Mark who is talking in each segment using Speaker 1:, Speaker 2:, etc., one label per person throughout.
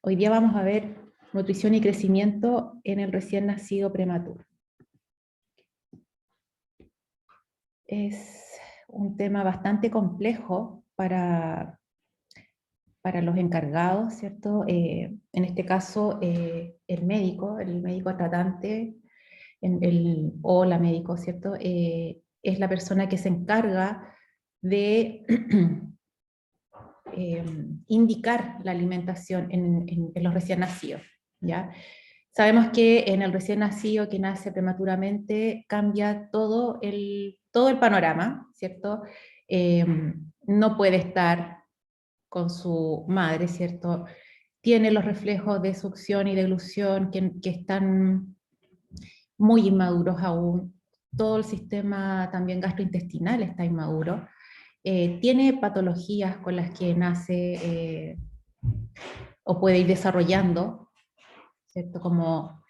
Speaker 1: Hoy día vamos a ver nutrición y crecimiento en el recién nacido prematuro. Es un tema bastante complejo para los encargados, ¿cierto? En este caso, el médico tratante, o la médico, ¿cierto? Es la persona que se encarga de indicar la alimentación en los recién nacidos, ¿ya? Sabemos que en el recién nacido que nace prematuramente cambia todo el panorama, ¿cierto? No puede estar con su madre, ¿cierto? Tiene los reflejos de succión y deglución que están muy inmaduros aún. Todo el sistema también gastrointestinal está inmaduro. Tiene patologías con las que nace o puede ir desarrollando, ¿cierto? Como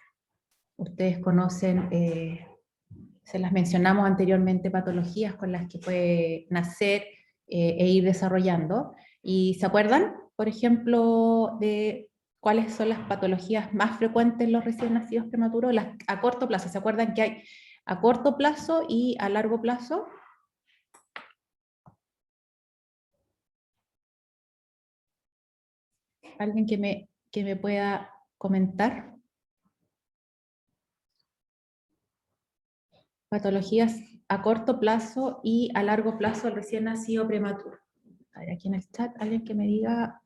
Speaker 1: ustedes conocen, se las mencionamos anteriormente, patologías con las que puede nacer e ir desarrollando. ¿Y se acuerdan, por ejemplo, de cuáles son las patologías más frecuentes en los recién nacidos prematuros? Las a corto plazo, ¿se acuerdan que hay a corto plazo y a largo plazo? ¿Alguien que me pueda comentar? Patologías a corto plazo y a largo plazo el recién nacido prematuro. A ver, aquí en el chat, alguien que me diga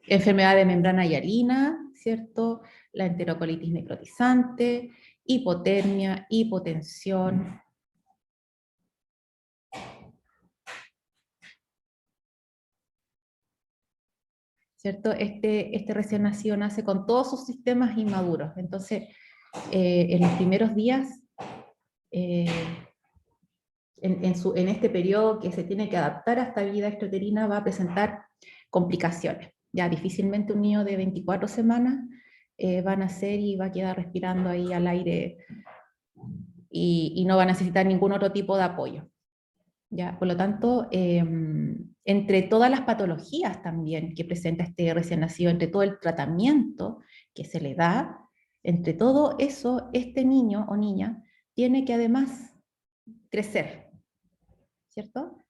Speaker 1: enfermedad de membrana hialina, ¿cierto? La enterocolitis necrotizante, hipotermia, hipotensión. ¿Cierto? Este recién nacido nace con todos sus sistemas inmaduros. Entonces, en los primeros días, en este periodo que se tiene que adaptar a esta vida extrauterina, va a presentar complicaciones. Ya difícilmente un niño de 24 semanas va a nacer y va a quedar respirando ahí al aire y no va a necesitar ningún otro tipo de apoyo. ¿Ya? Por lo tanto, entre todas las patologías también que presenta este recién nacido, entre todo el tratamiento que se le da, entre todo eso, este niño o niña tiene que además crecer, ¿cierto?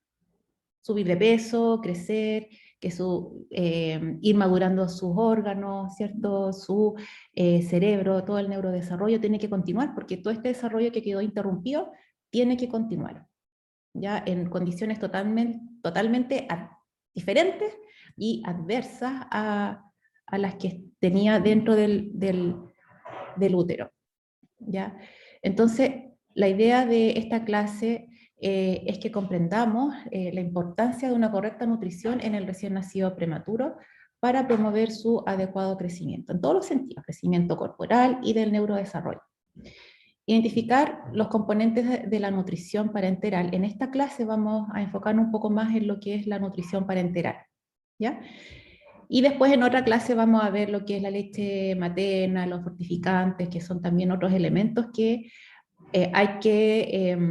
Speaker 1: Subir de peso, crecer, ir madurando sus órganos, ¿cierto? Su cerebro, todo el neurodesarrollo tiene que continuar, porque todo este desarrollo que quedó interrumpido tiene que continuar, ya en condiciones totalmente diferentes y adversas a las que tenía dentro del útero, ¿ya? Entonces, la idea de esta clase es que comprendamos la importancia de una correcta nutrición en el recién nacido prematuro para promover su adecuado crecimiento, en todos los sentidos, crecimiento corporal y del neurodesarrollo. Identificar los componentes de la nutrición parenteral. En esta clase vamos a enfocarnos un poco más en lo que es la nutrición parenteral, ¿ya? Y después en otra clase vamos a ver lo que es la leche materna, los fortificantes, que son también otros elementos que hay que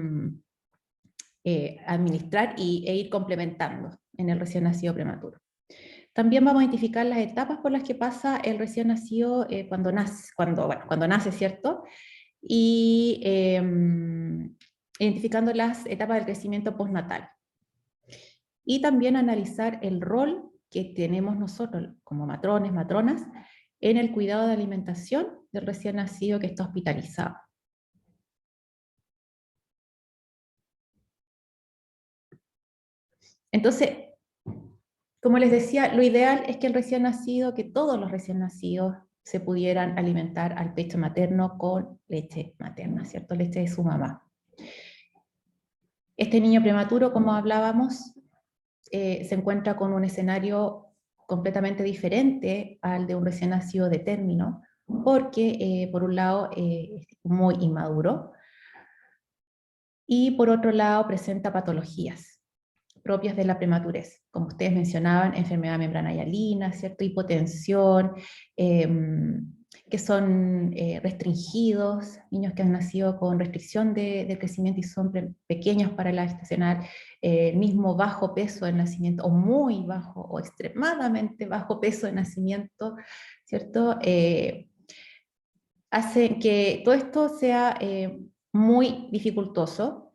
Speaker 1: administrar e ir complementando en el recién nacido prematuro. También vamos a identificar las etapas por las que pasa el recién nacido cuando nace, ¿cierto? Y identificando las etapas del crecimiento postnatal. Y también analizar el rol que tenemos nosotros como matrones, matronas, en el cuidado de alimentación del recién nacido que está hospitalizado. Entonces, como les decía, lo ideal es que el recién nacido, que todos los recién nacidos se pudieran alimentar al pecho materno con leche materna, ¿cierto? Leche de su mamá. Este niño prematuro, como hablábamos, se encuentra con un escenario completamente diferente al de un recién nacido de término, porque por un lado es muy inmaduro y por otro lado presenta patologías propias de la prematurez, como ustedes mencionaban, enfermedad membrana hialina, ¿cierto? Hipotensión, que son restringidos, niños que han nacido con restricción de crecimiento y son pequeños para la gestacional, el mismo bajo peso de nacimiento, o muy bajo, o extremadamente bajo peso de nacimiento, ¿cierto? Hacen que todo esto sea muy dificultoso.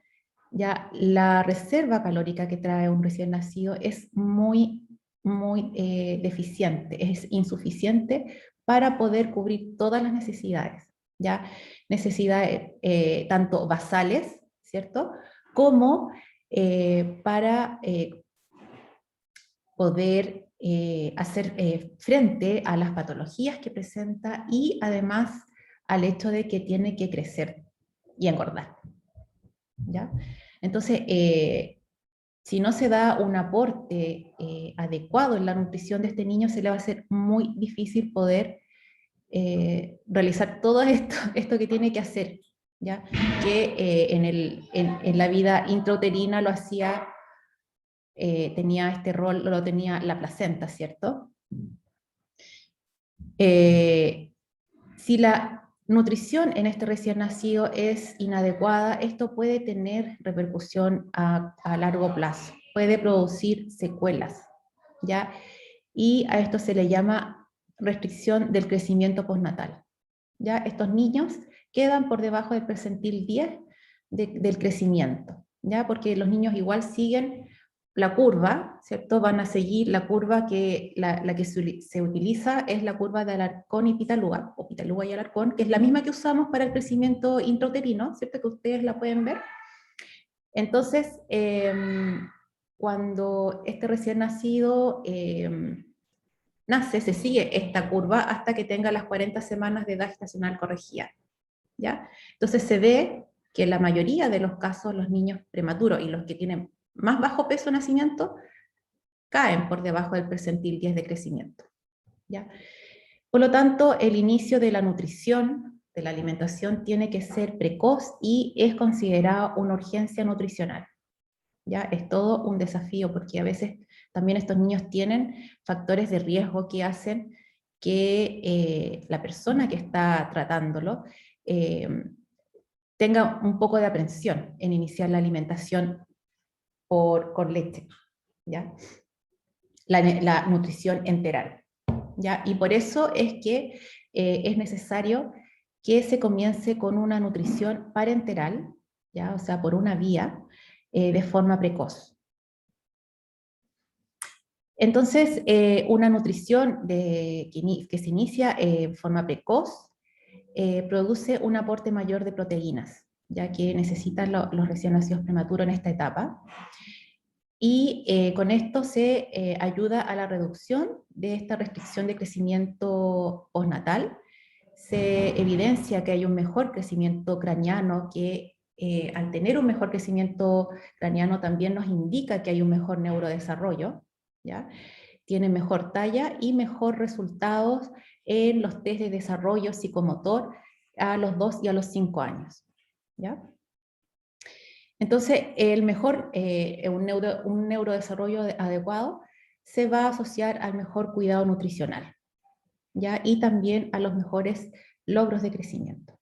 Speaker 1: Ya la reserva calórica que trae un recién nacido es muy deficiente, es insuficiente para poder cubrir todas las necesidades, ¿ya? Necesidades tanto basales, ¿cierto? Como para poder hacer frente a las patologías que presenta y además al hecho de que tiene que crecer y engordar, ¿ya? Entonces, si no se da un aporte adecuado en la nutrición de este niño, se le va a hacer muy difícil poder realizar todo esto que tiene que hacer, ¿ya? Que en la vida intrauterina lo hacía, tenía este rol, lo tenía la placenta, ¿cierto? Si la nutrición en este recién nacido es inadecuada, esto puede tener repercusión a largo plazo, puede producir secuelas, ¿ya? Y a esto se le llama restricción del crecimiento postnatal, ¿ya? Estos niños quedan por debajo del percentil 10 del crecimiento, ¿ya? Porque los niños igual siguen la curva, ¿cierto? Van a seguir la curva que la que se utiliza es la curva de Alarcón y Pitaluga, o Pitaluga y Alarcón, que es la misma que usamos para el crecimiento intrauterino, ¿cierto? Que ustedes la pueden ver. Entonces, cuando este recién nacido nace, se sigue esta curva hasta que tenga las 40 semanas de edad gestacional corregida, ¿ya? Entonces se ve que en la mayoría de los casos los niños prematuros y los que tienen más bajo peso de nacimiento caen por debajo del percentil 10 de crecimiento, ¿ya? Por lo tanto, el inicio de la nutrición, de la alimentación, tiene que ser precoz y es considerado una urgencia nutricional, ¿ya? Es todo un desafío porque a veces también estos niños tienen factores de riesgo que hacen que la persona que está tratándolo tenga un poco de aprensión en iniciar la alimentación con leche, ¿ya? La nutrición enteral, ¿ya? Y por eso es que es necesario que se comience con una nutrición parenteral, ¿ya? O sea, por una vía, de forma precoz. Entonces, una nutrición que se inicia en forma precoz produce un aporte mayor de proteínas, ya que necesitan los recién nacidos prematuros en esta etapa. Y con esto se ayuda a la reducción de esta restricción de crecimiento postnatal. Se evidencia que hay un mejor crecimiento craneano, que al tener un mejor crecimiento craneano también nos indica que hay un mejor neurodesarrollo, ¿ya? Tiene mejor talla y mejor resultados en los test de desarrollo psicomotor a los 2 y a los 5 años, ¿ya? Entonces, un neurodesarrollo adecuado se va a asociar al mejor cuidado nutricional, ¿ya? Y también a los mejores logros de crecimiento.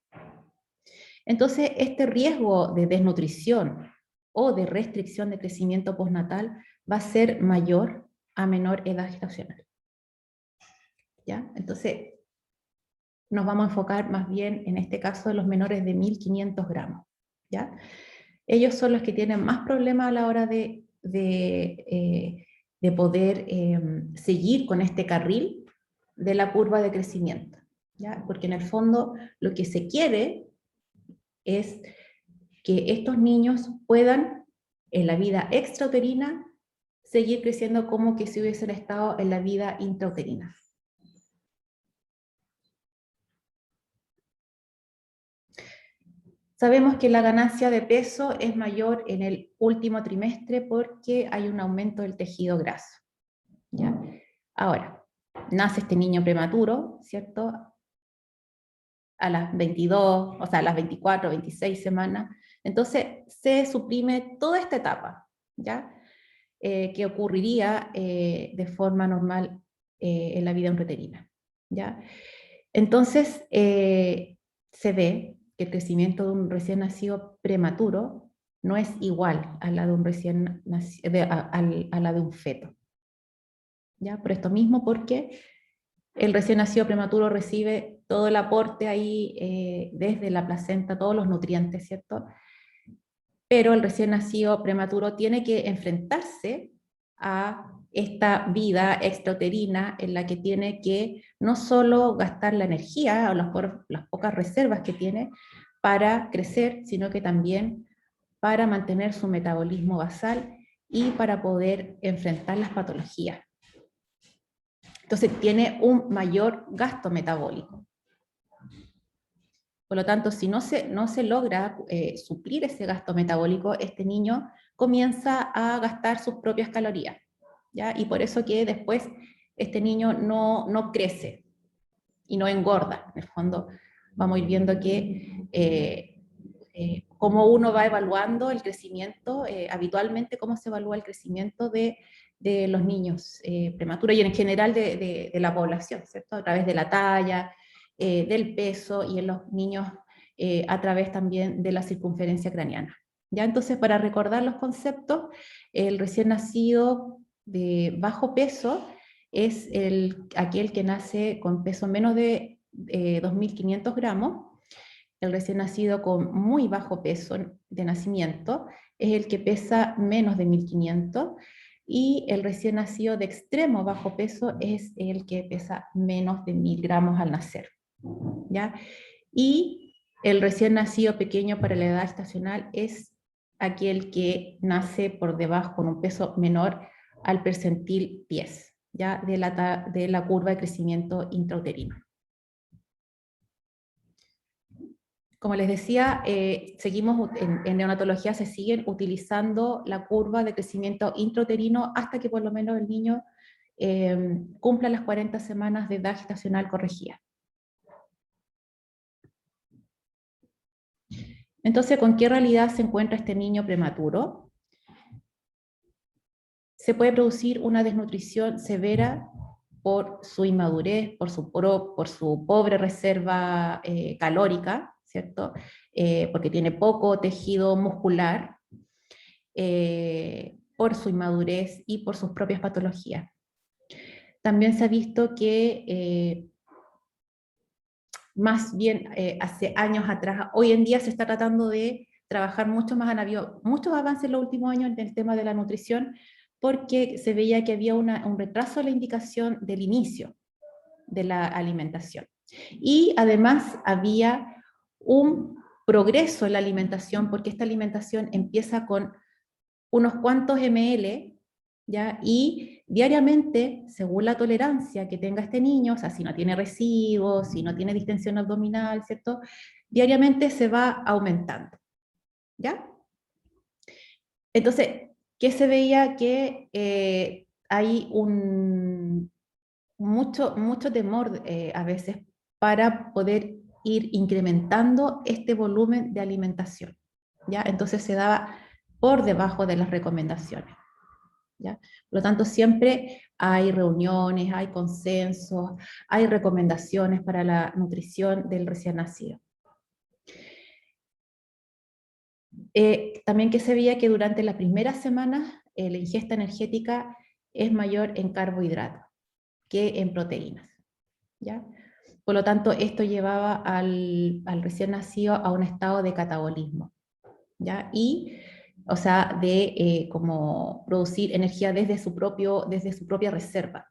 Speaker 1: Entonces, este riesgo de desnutrición o de restricción de crecimiento postnatal va a ser mayor a menor edad gestacional, ¿ya? Entonces, nos vamos a enfocar más bien en este caso en los menores de 1500 gramos, ¿ya? Ellos son los que tienen más problemas a la hora de poder seguir con este carril de la curva de crecimiento, ¿ya? Porque en el fondo lo que se quiere es que estos niños puedan en la vida extrauterina seguir creciendo como que si hubiesen estado en la vida intrauterina. Sabemos que la ganancia de peso es mayor en el último trimestre porque hay un aumento del tejido graso, ¿ya? Ahora, nace este niño prematuro, ¿cierto? A las 22, o sea, a las 24, 26 semanas. Entonces, se suprime toda esta etapa, ¿ya? Que ocurriría de forma normal en la vida intrauterina, ¿ya? Entonces, se ve que el crecimiento de un recién nacido prematuro no es igual a la de un recién nacido, a la de un feto. ¿Ya? Por esto mismo, porque el recién nacido prematuro recibe todo el aporte ahí desde la placenta, todos los nutrientes, ¿cierto? Pero el recién nacido prematuro tiene que enfrentarse a esta vida extrauterina en la que tiene que no solo gastar la energía o las pocas reservas que tiene para crecer, sino que también para mantener su metabolismo basal y para poder enfrentar las patologías. Entonces tiene un mayor gasto metabólico. Por lo tanto, si no se logra suplir ese gasto metabólico, este niño comienza a gastar sus propias calorías, ¿ya? Y por eso que después este niño no crece y no engorda. En el fondo vamos a ir viendo que cómo uno va evaluando el crecimiento, habitualmente cómo se evalúa el crecimiento de los niños prematuros y en general de la población, ¿cierto? A través de la talla, del peso y en los niños a través también de la circunferencia craneana. ¿Ya? Entonces, para recordar los conceptos, el recién nacido de bajo peso es aquel que nace con peso menos de 2.500 gramos. El recién nacido con muy bajo peso de nacimiento es el que pesa menos de 1.500 y el recién nacido de extremo bajo peso es el que pesa menos de 1.000 gramos al nacer. ¿Ya? Y el recién nacido pequeño para la edad estacional es aquel que nace por debajo con un peso menor al percentil 10, ¿ya? De la curva de crecimiento intrauterino. Como les decía, seguimos en neonatología se siguen utilizando la curva de crecimiento intrauterino hasta que por lo menos el niño cumpla las 40 semanas de edad gestacional corregida. Entonces, ¿con qué realidad se encuentra este niño prematuro? Se puede producir una desnutrición severa por su inmadurez, por su pobre reserva calórica, ¿cierto? Porque tiene poco tejido muscular, por su inmadurez y por sus propias patologías. También se ha visto que más bien hace años atrás, hoy en día se está tratando de trabajar mucho más, han habido muchos avances en los últimos años en el tema de la nutrición, porque se veía que había un retraso en la indicación del inicio de la alimentación. Y además había un progreso en la alimentación, porque esta alimentación empieza con unos cuantos ml, ¿ya? Y diariamente, según la tolerancia que tenga este niño, o sea, si no tiene residuos, si no tiene distensión abdominal, ¿cierto? Diariamente se va aumentando, ¿ya? Entonces, ¿qué se veía? Que hay mucho temor a veces para poder ir incrementando este volumen de alimentación, ¿ya? Entonces se daba por debajo de las recomendaciones, ¿ya? Por lo tanto, siempre hay reuniones, hay consensos, hay recomendaciones para la nutrición del recién nacido. También que se veía que durante las primeras semanas la ingesta energética es mayor en carbohidratos que en proteínas, ¿ya? Por lo tanto, esto llevaba al recién nacido a un estado de catabolismo, ¿ya? Y, o sea, de como producir energía desde su propia reserva.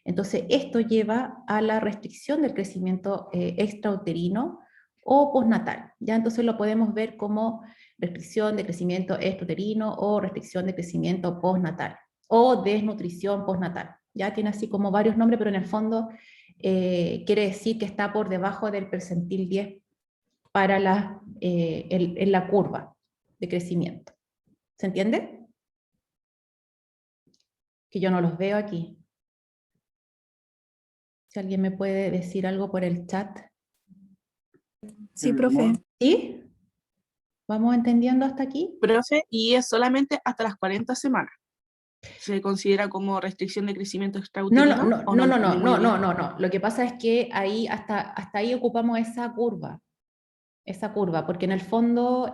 Speaker 1: Entonces, esto lleva a la restricción del crecimiento extrauterino o postnatal, ¿ya? Entonces lo podemos ver como restricción de crecimiento extrauterino o restricción de crecimiento postnatal o desnutrición postnatal. Ya tiene así como varios nombres, pero en el fondo quiere decir que está por debajo del percentil 10 para en la curva de crecimiento. ¿Se entiende? Que yo no los veo aquí. Si alguien me puede decir algo por el chat.
Speaker 2: Sí, profe.
Speaker 1: ¿Sí? ¿Vamos entendiendo hasta aquí?
Speaker 2: Profe, y es solamente hasta las 40 semanas.
Speaker 3: ¿Se considera como restricción de crecimiento
Speaker 1: No,
Speaker 3: extrauterino?
Speaker 1: no, no,
Speaker 3: ¿O
Speaker 1: no,
Speaker 3: no
Speaker 1: no, no,
Speaker 3: entendí muy
Speaker 1: no,
Speaker 3: bien?
Speaker 1: no, no, no. Lo que pasa es que ahí hasta ahí ocupamos esa curva, porque en el fondo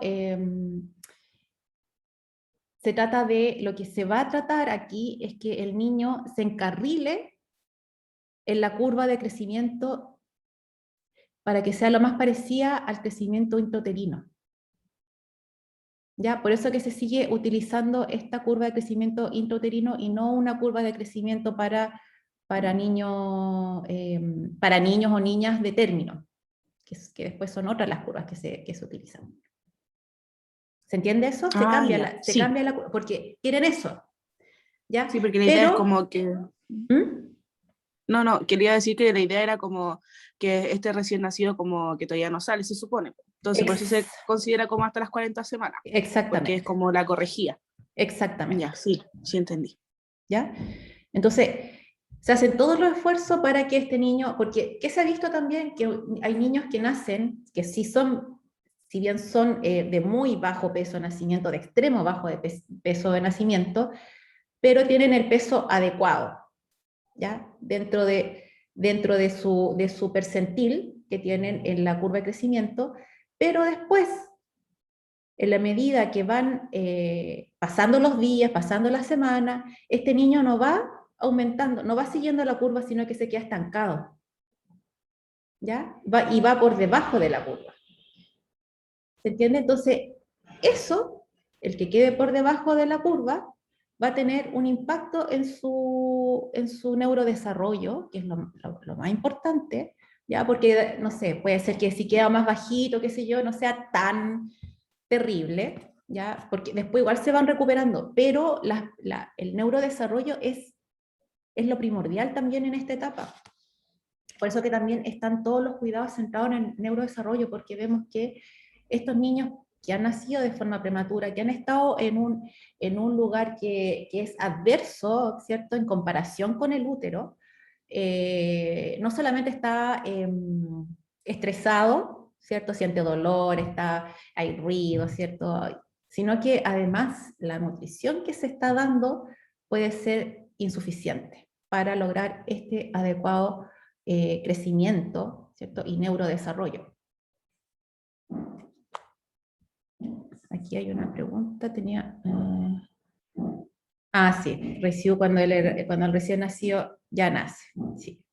Speaker 1: se trata de, lo que se va a tratar aquí es que el niño se encarrile en la curva de crecimiento para que sea lo más parecida al crecimiento intrauterino. ¿Ya? Por eso que se sigue utilizando esta curva de crecimiento intrauterino y no una curva de crecimiento para niños o niñas de término, que después son otras las curvas que se utilizan. ¿Se entiende eso? Se
Speaker 3: Ah,
Speaker 1: cambia
Speaker 3: ya,
Speaker 1: se
Speaker 3: sí.
Speaker 1: cambia la curva, porque quieren eso, ¿ya?
Speaker 3: Sí, porque la idea es
Speaker 1: Pero,
Speaker 3: como que...
Speaker 1: ¿Mm?
Speaker 3: No, quería decir que la idea era como que este recién nacido como que todavía no sale, se supone. Entonces, por eso se
Speaker 1: Ex-
Speaker 3: considera como hasta las 40 semanas, porque es
Speaker 1: exactamente,
Speaker 3: como la corregía. Ya,
Speaker 1: exactamente,
Speaker 3: sí, sí entendí.
Speaker 1: ¿ya? Entonces, se hacen todos los esfuerzos para que este niño, porque ¿qué se ha visto también? Que hay niños que nacen, que sí son, si bien son de muy bajo peso de nacimiento, de extremo bajo de peso de nacimiento, pero tienen el peso adecuado, ¿ya? Dentro de su percentil que tienen en la curva de crecimiento, pero después, en la medida que van pasando los días, pasando la semana, este niño no va aumentando, no va siguiendo la curva, sino que se queda estancado, ¿ya? Y va por debajo de la curva. ¿Se entiende? Entonces, eso, el que quede por debajo de la curva, va a tener un impacto en su neurodesarrollo, que es lo más importante, ¿ya? Porque, no sé, puede ser que si queda más bajito, qué sé yo, no sea tan terrible, ¿ya? Porque después igual se van recuperando, pero el neurodesarrollo es lo primordial también en esta etapa. Por eso que también están todos los cuidados centrados en el neurodesarrollo, porque vemos que estos niños que han nacido de forma prematura, que han estado en un lugar que es adverso, ¿cierto?, en comparación con el útero, no solamente está estresado, ¿cierto?, siente dolor, hay ruido, ¿cierto?, sino que además la nutrición que se está dando puede ser insuficiente para lograr este adecuado crecimiento, ¿cierto? Y neurodesarrollo. Aquí hay una pregunta, sí, recibo cuando el recién nacido ya nace, sí.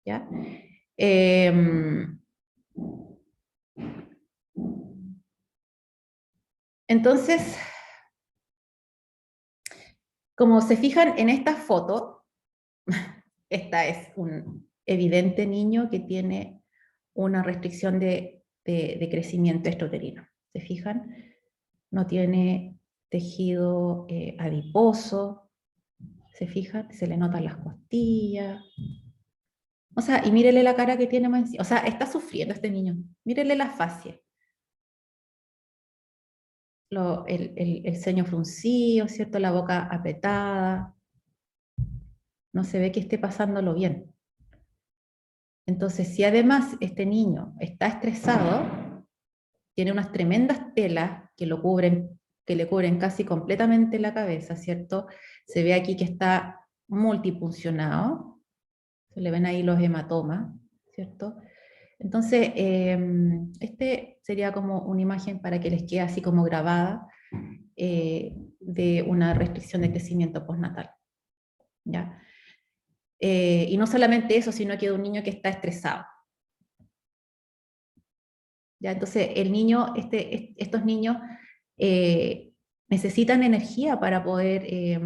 Speaker 1: ¿Ya? Entonces, como se fijan en esta foto, esta es un evidente niño que tiene una restricción de crecimiento extrauterino. ¿Se fijan? No tiene tejido adiposo, ¿se fijan? Se le notan las costillas. O sea, y mírele la cara que tiene más encima. O sea, está sufriendo este niño. Mírele la fascia. El ceño fruncido, ¿cierto? La boca apretada. No se ve que esté pasándolo bien. Entonces, si además este niño está estresado, tiene unas tremendas telas que le cubren casi completamente la cabeza, ¿cierto? Se ve aquí que está multipuncionado, se le ven ahí los hematomas, ¿cierto? Entonces, este sería como una imagen para que les quede así como grabada de una restricción de crecimiento postnatal, ¿ya? Y no solamente eso, sino que de un niño que está estresado. ¿Ya? Entonces, estos niños necesitan energía para poder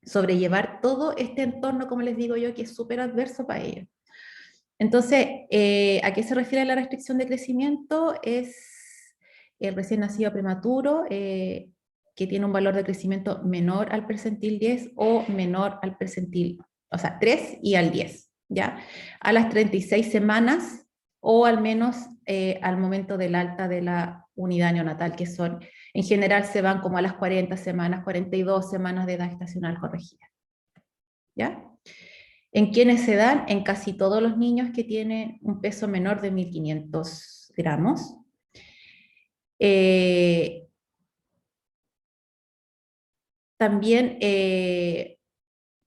Speaker 1: sobrellevar todo este entorno, como les digo yo, que es súper adverso para ellos. Entonces, ¿a qué se refiere la restricción de crecimiento? Es el recién nacido prematuro que tiene un valor de crecimiento menor al percentil 10 o menor al percentil, o sea, 3 y al 10, ¿ya? A las 36 semanas o al menos al momento del alta de la unidad neonatal, que en general se van como a las 40 semanas, 42 semanas de edad estacional corregida, ¿ya? ¿En quiénes se dan? En casi todos los niños que tienen un peso menor de 1500 gramos. también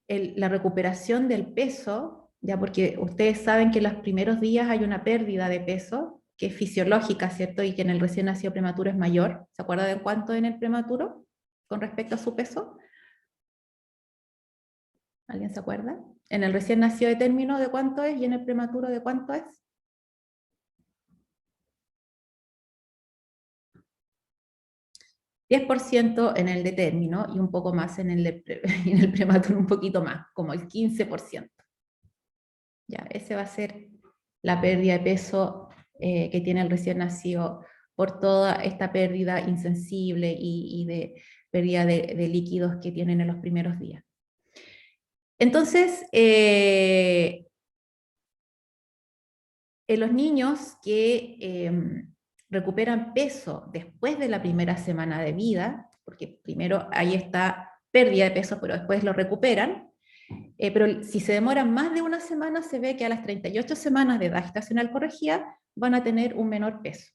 Speaker 1: la recuperación del peso, ya porque ustedes saben que en los primeros días hay una pérdida de peso, que es fisiológica, ¿cierto? Y que en el recién nacido prematuro es mayor. ¿Se acuerda de cuánto en el prematuro con respecto a su peso? ¿Alguien se acuerda? En el recién nacido de término, ¿de cuánto es? Y en el prematuro, ¿de cuánto es? 10% en el de término y un poco más en en el prematuro, un poquito más, como el 15%. Ya, ese va a ser la pérdida de peso que tiene el recién nacido por toda esta pérdida insensible y de pérdida de líquidos que tienen en los primeros días. Entonces, en los niños que recuperan peso después de la primera semana de vida, porque primero ahí está pérdida de peso, pero después lo recuperan, pero si se demoran más de una semana, se ve que a las 38 semanas de edad gestacional corregida van a tener un menor peso.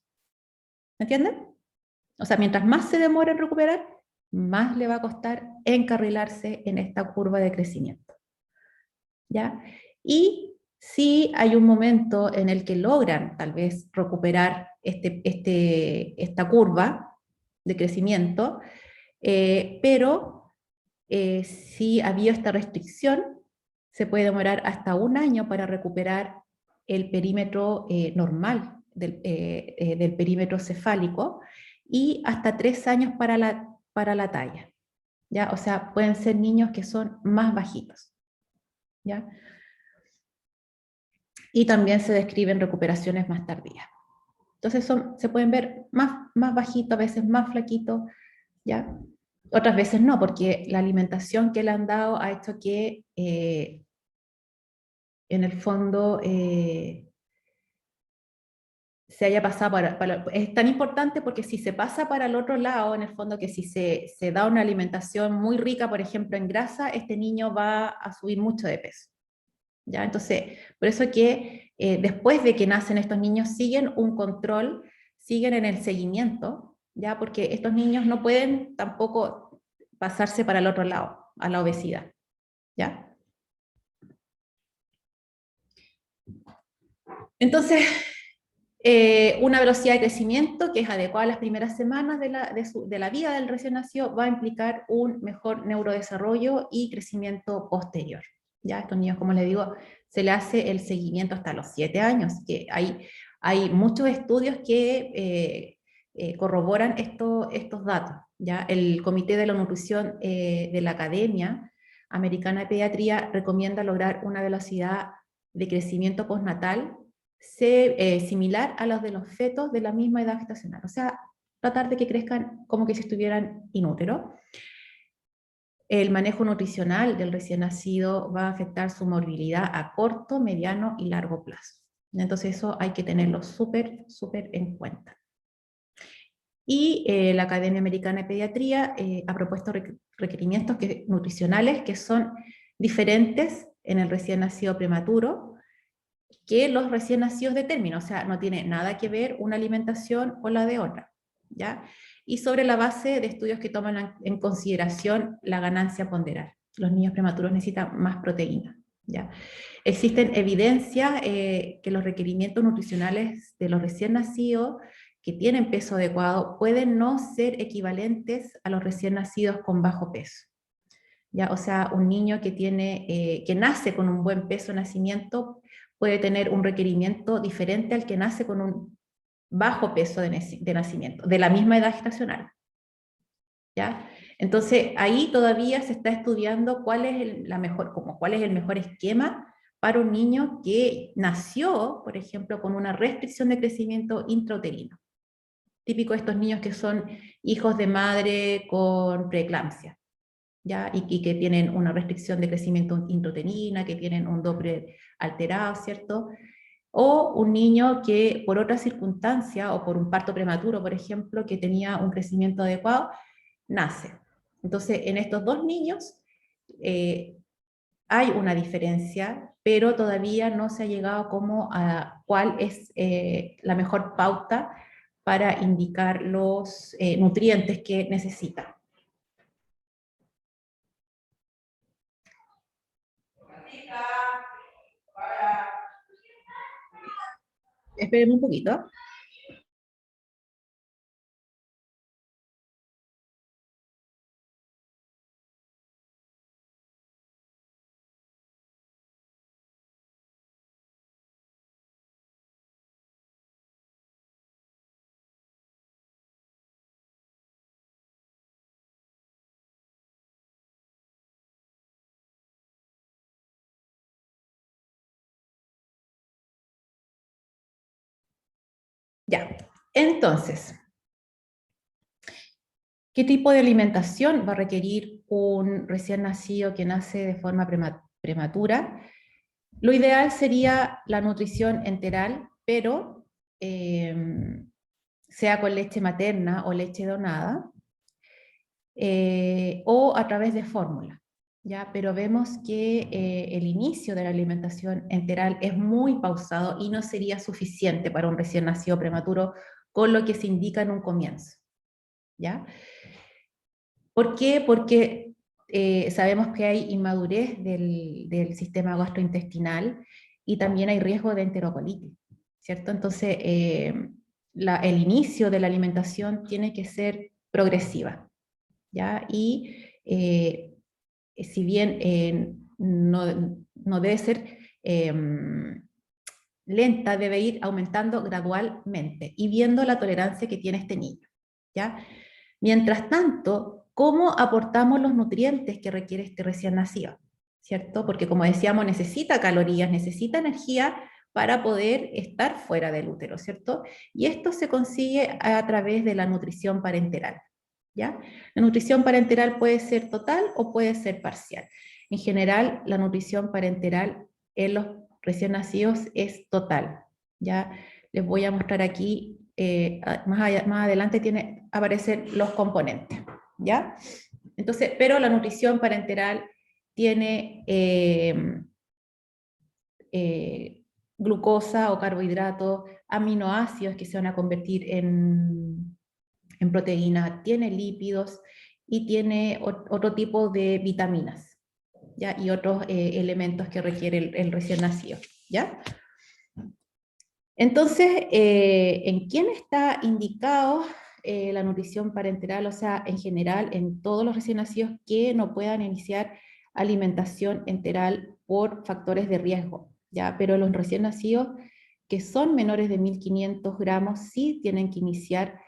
Speaker 1: ¿Entienden? O sea, mientras más se demora en recuperar, más le va a costar encarrilarse en esta curva de crecimiento. ¿Ya? Y si hay un momento en el que logran tal vez recuperar esta curva de crecimiento, pero si había esta restricción, se puede demorar hasta un año para recuperar el perímetro normal del perímetro cefálico y hasta 3 años para la talla. ¿Ya? O sea, pueden ser niños que son más bajitos. ¿Ya? Y también se describen recuperaciones más tardías. Entonces se pueden ver más bajitos, a veces más flaquitos, ¿ya? Otras veces no, porque la alimentación que le han dado ha hecho que en el fondo se haya pasado es tan importante porque si se pasa para el otro lado, en el fondo que si se da una alimentación muy rica, por ejemplo en grasa, este niño va a subir mucho de peso. ¿Ya? Entonces, por eso que después de que nacen estos niños siguen un control, siguen en el seguimiento, ¿ya? Porque estos niños no pueden tampoco pasarse para el otro lado, a la obesidad. ¿Ya? Entonces, una velocidad de crecimiento que es adecuada a las primeras semanas de la vida del recién nacido va a implicar un mejor neurodesarrollo y crecimiento posterior. Ya estos niños, como les digo, se le hace el seguimiento hasta los 7 años, que hay muchos estudios que corroboran estos datos. ¿Ya? El Comité de la Nutrición de la Academia Americana de Pediatría recomienda lograr una velocidad de crecimiento postnatal similar a los de los fetos de la misma edad gestacional, o sea, tratar de que crezcan como que si estuvieran in útero. El manejo nutricional del recién nacido va a afectar su morbilidad a corto, mediano y largo plazo. Entonces eso hay que tenerlo súper en cuenta. Y la Academia Americana de Pediatría ha propuesto requerimientos nutricionales que son diferentes en el recién nacido prematuro que los recién nacidos de término, o sea, no tiene nada que ver una alimentación con la de otra, ¿ya? Y sobre la base de estudios que toman en consideración la ganancia ponderal. Los niños prematuros necesitan más proteína, ¿ya? Existen evidencias que los requerimientos nutricionales de los recién nacidos que tienen peso adecuado pueden no ser equivalentes a los recién nacidos con bajo peso. ¿Ya? O sea, un niño que nace con un buen peso de nacimiento puede tener un requerimiento diferente al que nace con un bajo peso de nacimiento, de la misma edad gestacional. ¿Ya? Entonces, ahí todavía se está estudiando cuál es el mejor esquema para un niño que nació, por ejemplo, con una restricción de crecimiento intrauterino. Típico de estos niños que son hijos de madre con preeclampsia. ¿Ya? Y que tienen una restricción de crecimiento intrauterina, que tienen un Doppler alterado, ¿cierto? O un niño que por otra circunstancia, o por un parto prematuro, por ejemplo, que tenía un crecimiento adecuado, nace. Entonces, en estos dos niños hay una diferencia, pero todavía no se ha llegado como a cuál es la mejor pauta para indicar los nutrientes que necesita. esperen un poquito. Ya, entonces, ¿qué tipo de alimentación va a requerir un recién nacido que nace de forma prematura? Lo ideal sería la nutrición enteral, pero sea con leche materna o leche donada, o a través de fórmula, ¿ya? Pero vemos que el inicio de la alimentación enteral es muy pausado y no sería suficiente para un recién nacido prematuro con lo que se indica en un comienzo, ¿ya? ¿Por qué? Porque sabemos que hay inmadurez del sistema gastrointestinal y también hay riesgo de enterocolitis, ¿cierto? Entonces, el inicio de la alimentación tiene que ser progresiva, ¿ya? Y si bien no debe ser lenta, debe ir aumentando gradualmente y viendo la tolerancia que tiene este niño, ¿ya? Mientras tanto, ¿cómo aportamos los nutrientes que requiere este recién nacido? ¿Cierto? Porque como decíamos, necesita calorías, necesita energía para poder estar fuera del útero, ¿cierto? Y esto se consigue a través de la nutrición parenteral, ¿ya? La nutrición parenteral puede ser total o puede ser parcial. En general, la nutrición parenteral en los recién nacidos es total, ¿ya? Les voy a mostrar aquí, más adelante aparecen los componentes, ¿ya? Entonces, pero la nutrición parenteral tiene glucosa o carbohidratos, aminoácidos que se van a convertir en proteína, tiene lípidos y tiene otro tipo de vitaminas, ¿ya? Y otros elementos que requiere el recién nacido, ¿ya? Entonces, ¿en quién está indicado la nutrición parenteral? O sea, en general, en todos los recién nacidos que no puedan iniciar alimentación enteral por factores de riesgo, ¿ya? Pero los recién nacidos que son menores de 1500 gramos sí tienen que iniciar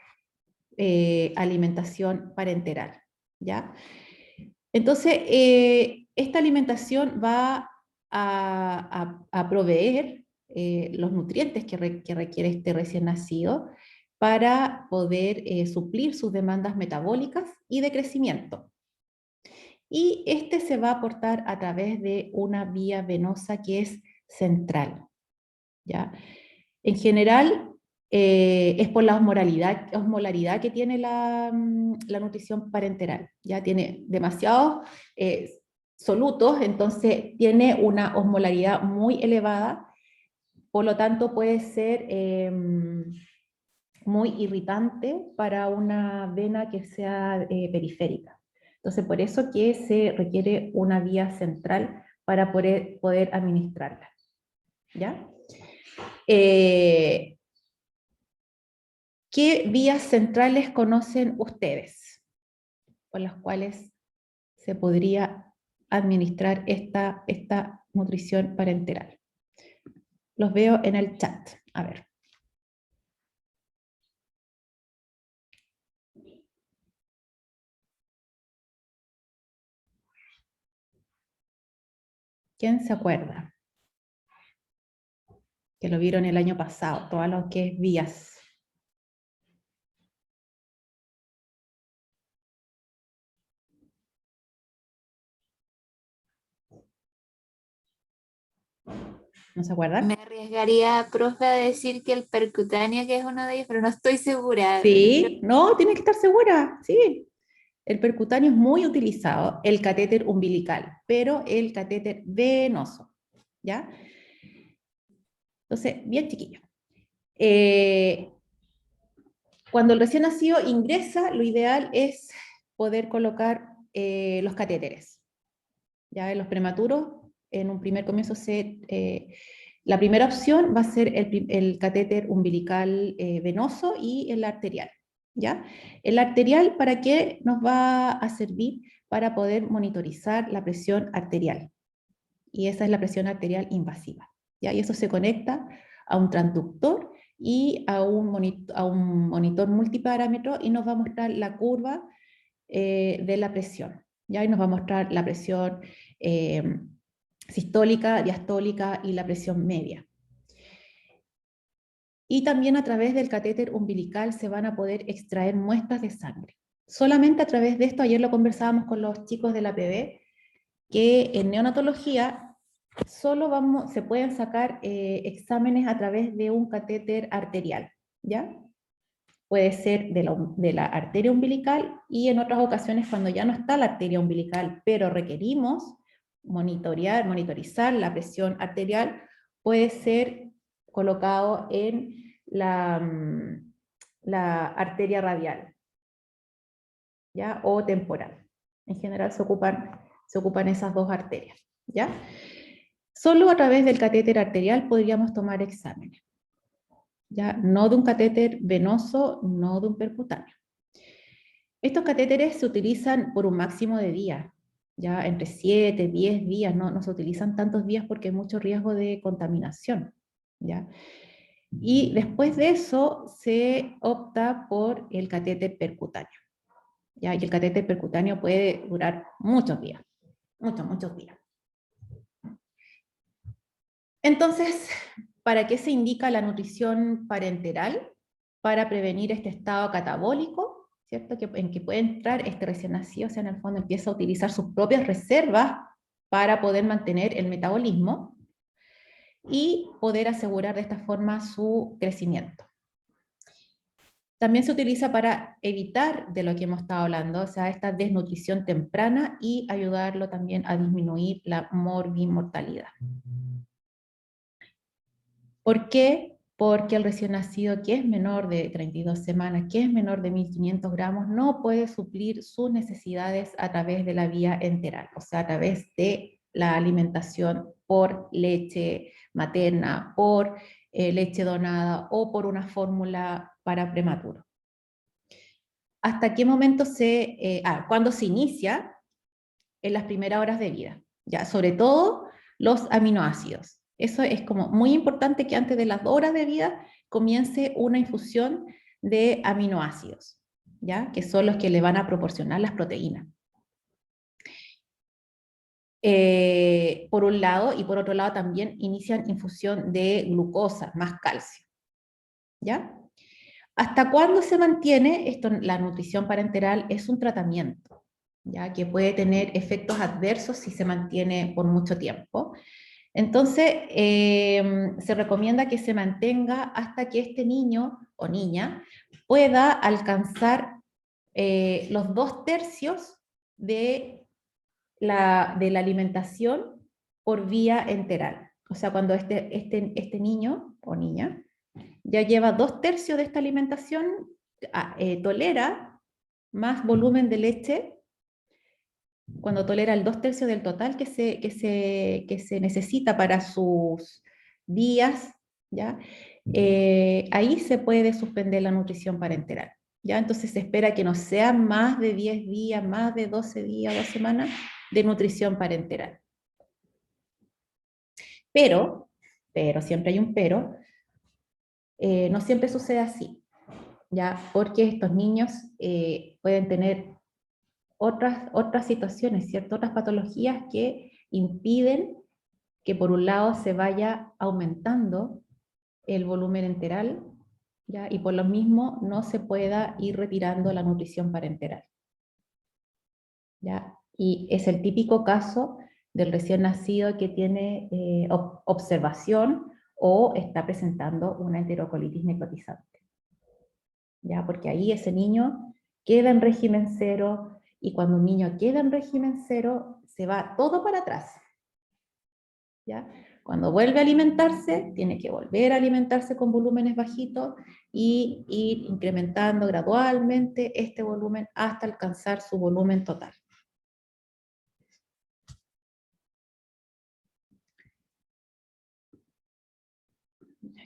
Speaker 1: alimentación parenteral, ¿ya? Entonces, esta alimentación va a proveer los nutrientes que requiere este recién nacido para poder suplir sus demandas metabólicas y de crecimiento. Y este se va a aportar a través de una vía venosa que es central, ¿ya? En general, es por la osmolaridad que tiene la nutrición parenteral. Ya tiene demasiados solutos, entonces tiene una osmolaridad muy elevada, por lo tanto puede ser muy irritante para una vena que sea periférica. Entonces, por eso que se requiere una vía central para poder administrarla, ¿ya? ¿Qué vías centrales conocen ustedes por las cuales se podría administrar esta nutrición parenteral? Los veo en el chat. A ver. ¿Quién se acuerda? Que lo vieron el año pasado, todo lo que es vías. ¿No se acuerdan?
Speaker 2: Me arriesgaría, profe, a decir que el percutáneo, que es uno de ellos, pero no estoy segura.
Speaker 1: Sí, no, tienes que estar segura, sí. El percutáneo es muy utilizado, el catéter umbilical, pero el catéter venoso, ¿ya? Entonces, bien chiquillo. Cuando el recién nacido ingresa, lo ideal es poder colocar los catéteres. Ya en los prematuros, en un primer comienzo se La primera opción va a ser el catéter umbilical venoso y el arterial, ¿ya? El arterial, ¿para qué nos va a servir? Para poder monitorizar la presión arterial. Y esa es la presión arterial invasiva, ¿ya? Y eso se conecta a un transductor y a un monitor multiparámetro y nos va a mostrar la curva de la presión, ¿ya? Y nos va a mostrar la presión sistólica, diastólica y la presión media. Y también a través del catéter umbilical se van a poder extraer muestras de sangre. Solamente a través de esto, ayer lo conversábamos con los chicos de la PB, que en neonatología solo se pueden sacar exámenes a través de un catéter arterial, ¿ya? Puede ser de la arteria umbilical y en otras ocasiones cuando ya no está la arteria umbilical, pero requerimos monitorizar la presión arterial, puede ser colocado en la arteria radial, ¿ya? O temporal. En general se ocupan esas dos arterias, ¿ya? Solo a través del catéter arterial podríamos tomar exámenes, ¿ya? No de un catéter venoso, no de un percutáneo. Estos catéteres se utilizan por un máximo de días, ya entre 7, 10 días, no se utilizan tantos días porque hay mucho riesgo de contaminación, ¿ya? Y después de eso se opta por el catéter percutáneo, ¿ya? Y el catéter percutáneo puede durar muchos días, muchos días. Entonces, ¿para qué se indica la nutrición parenteral? Para prevenir este estado catabólico, ¿cierto? En que puede entrar este recién nacido, o sea, en el fondo empieza a utilizar sus propias reservas para poder mantener el metabolismo y poder asegurar de esta forma su crecimiento. También se utiliza para evitar de lo que hemos estado hablando, o sea, esta desnutrición temprana y ayudarlo también a disminuir la morbimortalidad. ¿Por qué? Porque el recién nacido que es menor de 32 semanas, que es menor de 1.500 gramos, no puede suplir sus necesidades a través de la vía enteral, o sea, a través de la alimentación por leche materna, por leche donada o por una fórmula para prematuro. ¿Hasta qué momento cuándo se inicia? En las primeras horas de vida, ya, sobre todo los aminoácidos. Eso es como muy importante que antes de las 2 horas de vida comience una infusión de aminoácidos, ¿ya? Que son los que le van a proporcionar las proteínas. Por un lado, y por otro lado también inician infusión de glucosa, más calcio, ¿ya? ¿Hasta cuándo se mantiene esto? La nutrición parenteral es un tratamiento, ¿ya? Que puede tener efectos adversos si se mantiene por mucho tiempo. Entonces, se recomienda que se mantenga hasta que este niño o niña pueda alcanzar los 2/3 de la alimentación por vía enteral. O sea, cuando este niño o niña ya lleva 2/3 de esta alimentación, tolera más volumen de leche, cuando tolera el 2/3 del total que se necesita para sus días, ¿ya? Ahí se puede suspender la nutrición parenteral, ¿ya? Entonces se espera que no sean más de 10 días, más de 12 días, 2 semanas de nutrición parenteral. Pero siempre hay un pero, no siempre sucede así, ¿ya? Porque estos niños pueden tener otras situaciones, ¿cierto? Otras patologías que impiden que por un lado se vaya aumentando el volumen enteral, ¿ya? Y por lo mismo no se pueda ir retirando la nutrición parenteral, ¿ya? Y es el típico caso del recién nacido que tiene observación o está presentando una enterocolitis necrotizante, ¿ya? Porque ahí ese niño queda en régimen cero, y cuando un niño queda en régimen cero, se va todo para atrás, ¿ya? Cuando vuelve a alimentarse, tiene que volver a alimentarse con volúmenes bajitos y ir incrementando gradualmente este volumen hasta alcanzar su volumen total.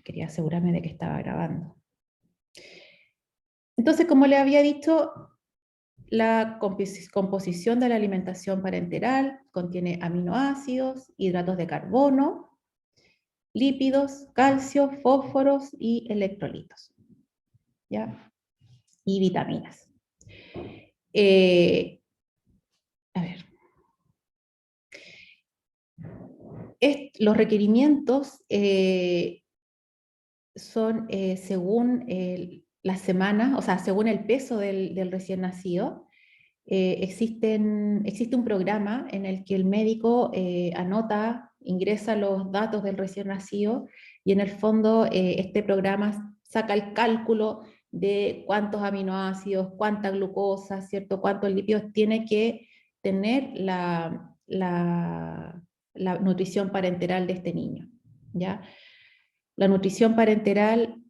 Speaker 1: quería asegurarme de que estaba grabando. Entonces, como le había dicho, la composición de la alimentación parenteral contiene aminoácidos, hidratos de carbono, lípidos, calcio, fósforos y electrolitos, ¿ya? Y vitaminas. A ver. Los requerimientos son según las semanas, o sea, según el peso del recién nacido. Existe un programa en el que el médico anota, ingresa los datos del recién nacido y en el fondo este programa saca el cálculo de cuántos aminoácidos, cuánta glucosa, ¿cierto? Cuántos lípidos tiene que tener la nutrición parenteral de este niño, ¿ya? La nutrición parenteral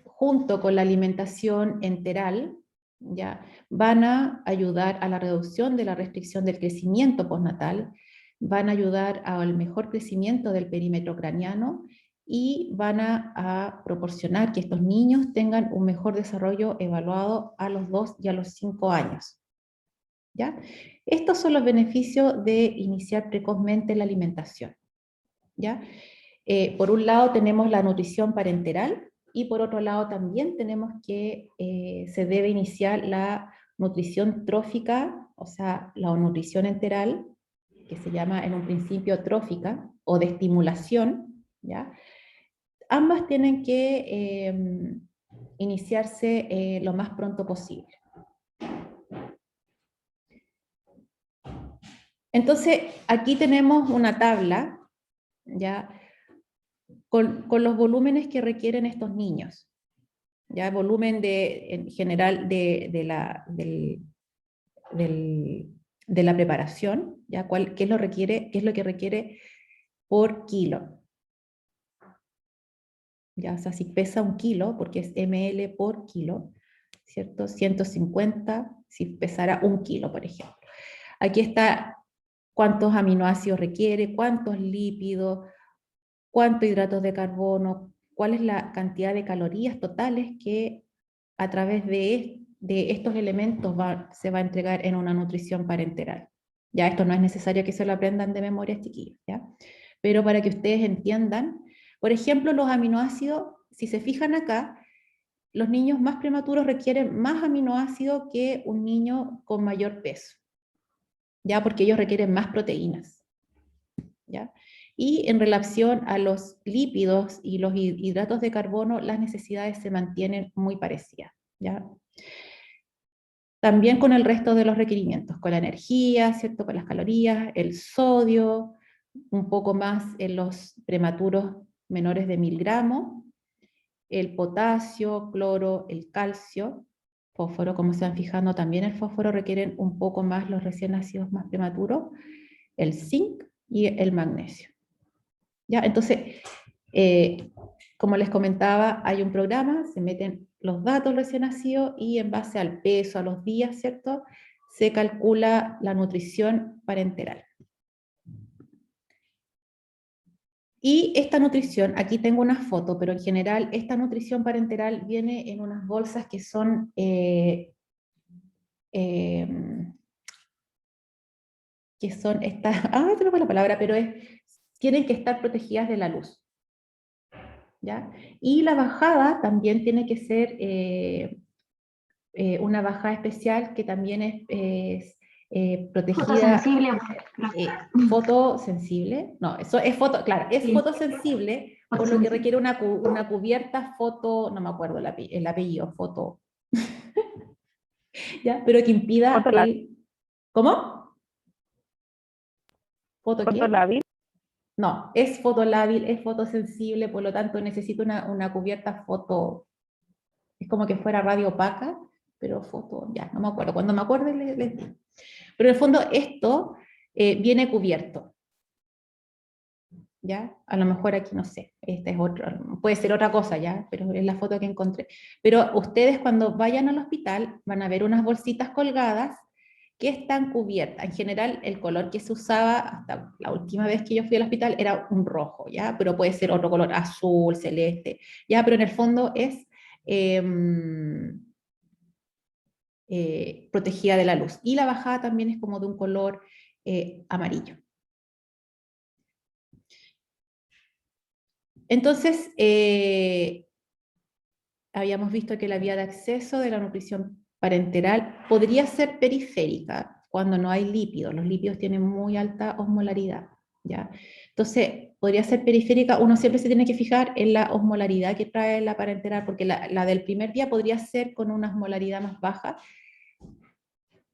Speaker 1: junto con la alimentación enteral, ¿ya? Van a ayudar a la reducción de la restricción del crecimiento postnatal, van a ayudar al mejor crecimiento del perímetro craneano y van a proporcionar que estos niños tengan un mejor desarrollo evaluado a los 2 y a los 5 años. ¿Ya? Estos son los beneficios de iniciar precozmente la alimentación, ¿ya? Por un lado tenemos la nutrición parenteral y por otro lado también tenemos que se debe iniciar la nutrición trófica, o sea, la nutrición enteral, que se llama en un principio trófica o de estimulación, ¿ya? Ambas tienen que iniciarse lo más pronto posible. Entonces, aquí tenemos una tabla, ¿ya? Con los volúmenes que requieren estos niños. ¿Ya? El volumen en general de la preparación, ¿ya? ¿Qué es lo que requiere por kilo? ¿Ya? O sea, si pesa 1 kilo, porque es ml por kilo, ¿cierto? 150 si pesara 1 kilo, por ejemplo. Aquí está cuántos aminoácidos requiere, cuántos lípidos, cuántos hidratos de carbono, cuál es la cantidad de calorías totales que a través de estos elementos se va a entregar en una nutrición parenteral. Ya esto no es necesario que se lo aprendan de memoria, chiquillos, ¿ya? Pero para que ustedes entiendan, por ejemplo, los aminoácidos, si se fijan acá, los niños más prematuros requieren más aminoácidos que un niño con mayor peso, ¿ya? Porque ellos requieren más proteínas, ¿ya? Y en relación a los lípidos y los hidratos de carbono, las necesidades se mantienen muy parecidas, ¿ya? También con el resto de los requerimientos, con la energía, ¿cierto? Con las calorías, el sodio, un poco más en los prematuros menores de 1000 gramos, el potasio, cloro, el calcio, fósforo, como se van fijando, también el fósforo requieren un poco más los recién nacidos más prematuros, el zinc y el magnesio. ¿Ya? Entonces, como les comentaba, hay un programa, se meten los datos recién nacidos y en base al peso, a los días, ¿cierto? Se calcula la nutrición parenteral. Y esta nutrición, aquí tengo una foto, pero en general esta nutrición parenteral viene en unas bolsas que son estas, tengo la palabra, pero tienen que estar protegidas de la luz. ¿Ya? Y la bajada también tiene que ser una bajada especial que también es protegida. Fotosensible, no, eso es claro, es sí. Fotosensible, por lo que requiere una cubierta foto, no me acuerdo el apellido, foto, ¿ya? Pero que impida ¿Cómo?
Speaker 3: ¿Fotolábil?
Speaker 1: No, es fotolábil, es fotosensible, por lo tanto necesito una cubierta foto, es como que fuera radio opaca, pero foto, ya, no me acuerdo, cuando me acuerde les digo. Pero en el fondo esto viene cubierto, ¿ya? A lo mejor aquí no sé, esta es otra, puede ser otra cosa, ¿ya? Pero es la foto que encontré. Pero ustedes cuando vayan al hospital van a ver unas bolsitas colgadas que están cubiertas. En general, el color que se usaba hasta la última vez que yo fui al hospital era un rojo, ¿ya? Pero puede ser otro color, azul, celeste, ¿ya? Pero en el fondo es protegida de la luz. Y la bajada también es como de un color amarillo. Entonces, habíamos visto que la vía de acceso de la nutrición parenteral podría ser periférica cuando no hay lípidos. Los lípidos tienen muy alta osmolaridad, ¿ya? Entonces, podría ser periférica. Uno siempre se tiene que fijar en la osmolaridad que trae la parenteral, porque la del primer día podría ser con una osmolaridad más baja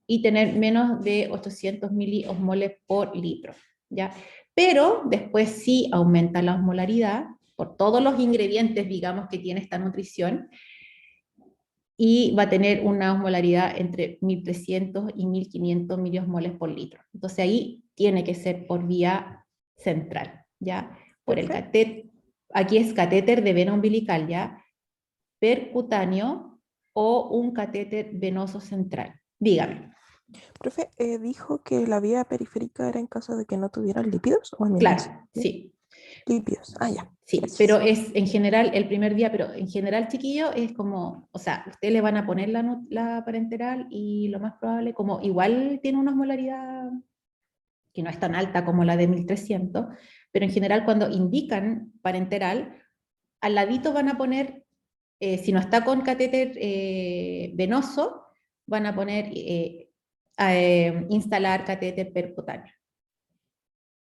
Speaker 1: y tener menos de 800 miliosmoles por litro, ¿ya? Pero después sí aumenta la osmolaridad por todos los ingredientes, digamos, que tiene esta nutrición, y va a tener una osmolaridad entre 1300 y 1500 miliosmoles por litro. Entonces ahí tiene que ser por vía central, ¿ya? Por el catéter, aquí es catéter de vena umbilical, ¿ya? Percutáneo o un catéter venoso central. Dígame.
Speaker 4: Profe, dijo que la vía periférica era en caso de que no tuvieran lípidos o
Speaker 1: Claro,
Speaker 4: aminoácidos.
Speaker 1: sí.
Speaker 4: Lípidos, ya.
Speaker 1: Sí,
Speaker 4: Gracias.
Speaker 1: pero es en general el primer día, pero en general, chiquillo, es como, o sea, ustedes le van a poner la parenteral y lo más probable, como igual tiene una osmolaridad que no es tan alta como la de 1300, pero en general cuando indican parenteral, al ladito van a poner, si no está con catéter venoso, van a poner instalar catéter percutáneo.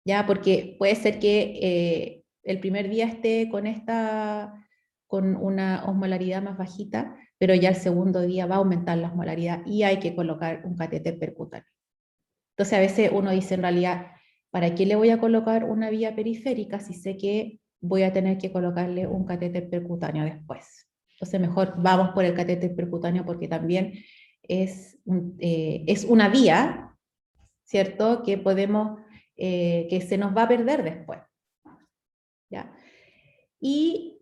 Speaker 1: ¿Ya? Porque puede ser que el primer día esté con una osmolaridad más bajita, pero ya el segundo día va a aumentar la osmolaridad y hay que colocar un catéter percutáneo. Entonces a veces uno dice en realidad, ¿para qué le voy a colocar una vía periférica si sé que voy a tener que colocarle un catéter percutáneo después? Entonces mejor vamos por el catéter percutáneo porque también es una vía, ¿cierto? Que podemos, que se nos va a perder después, ¿ya? Y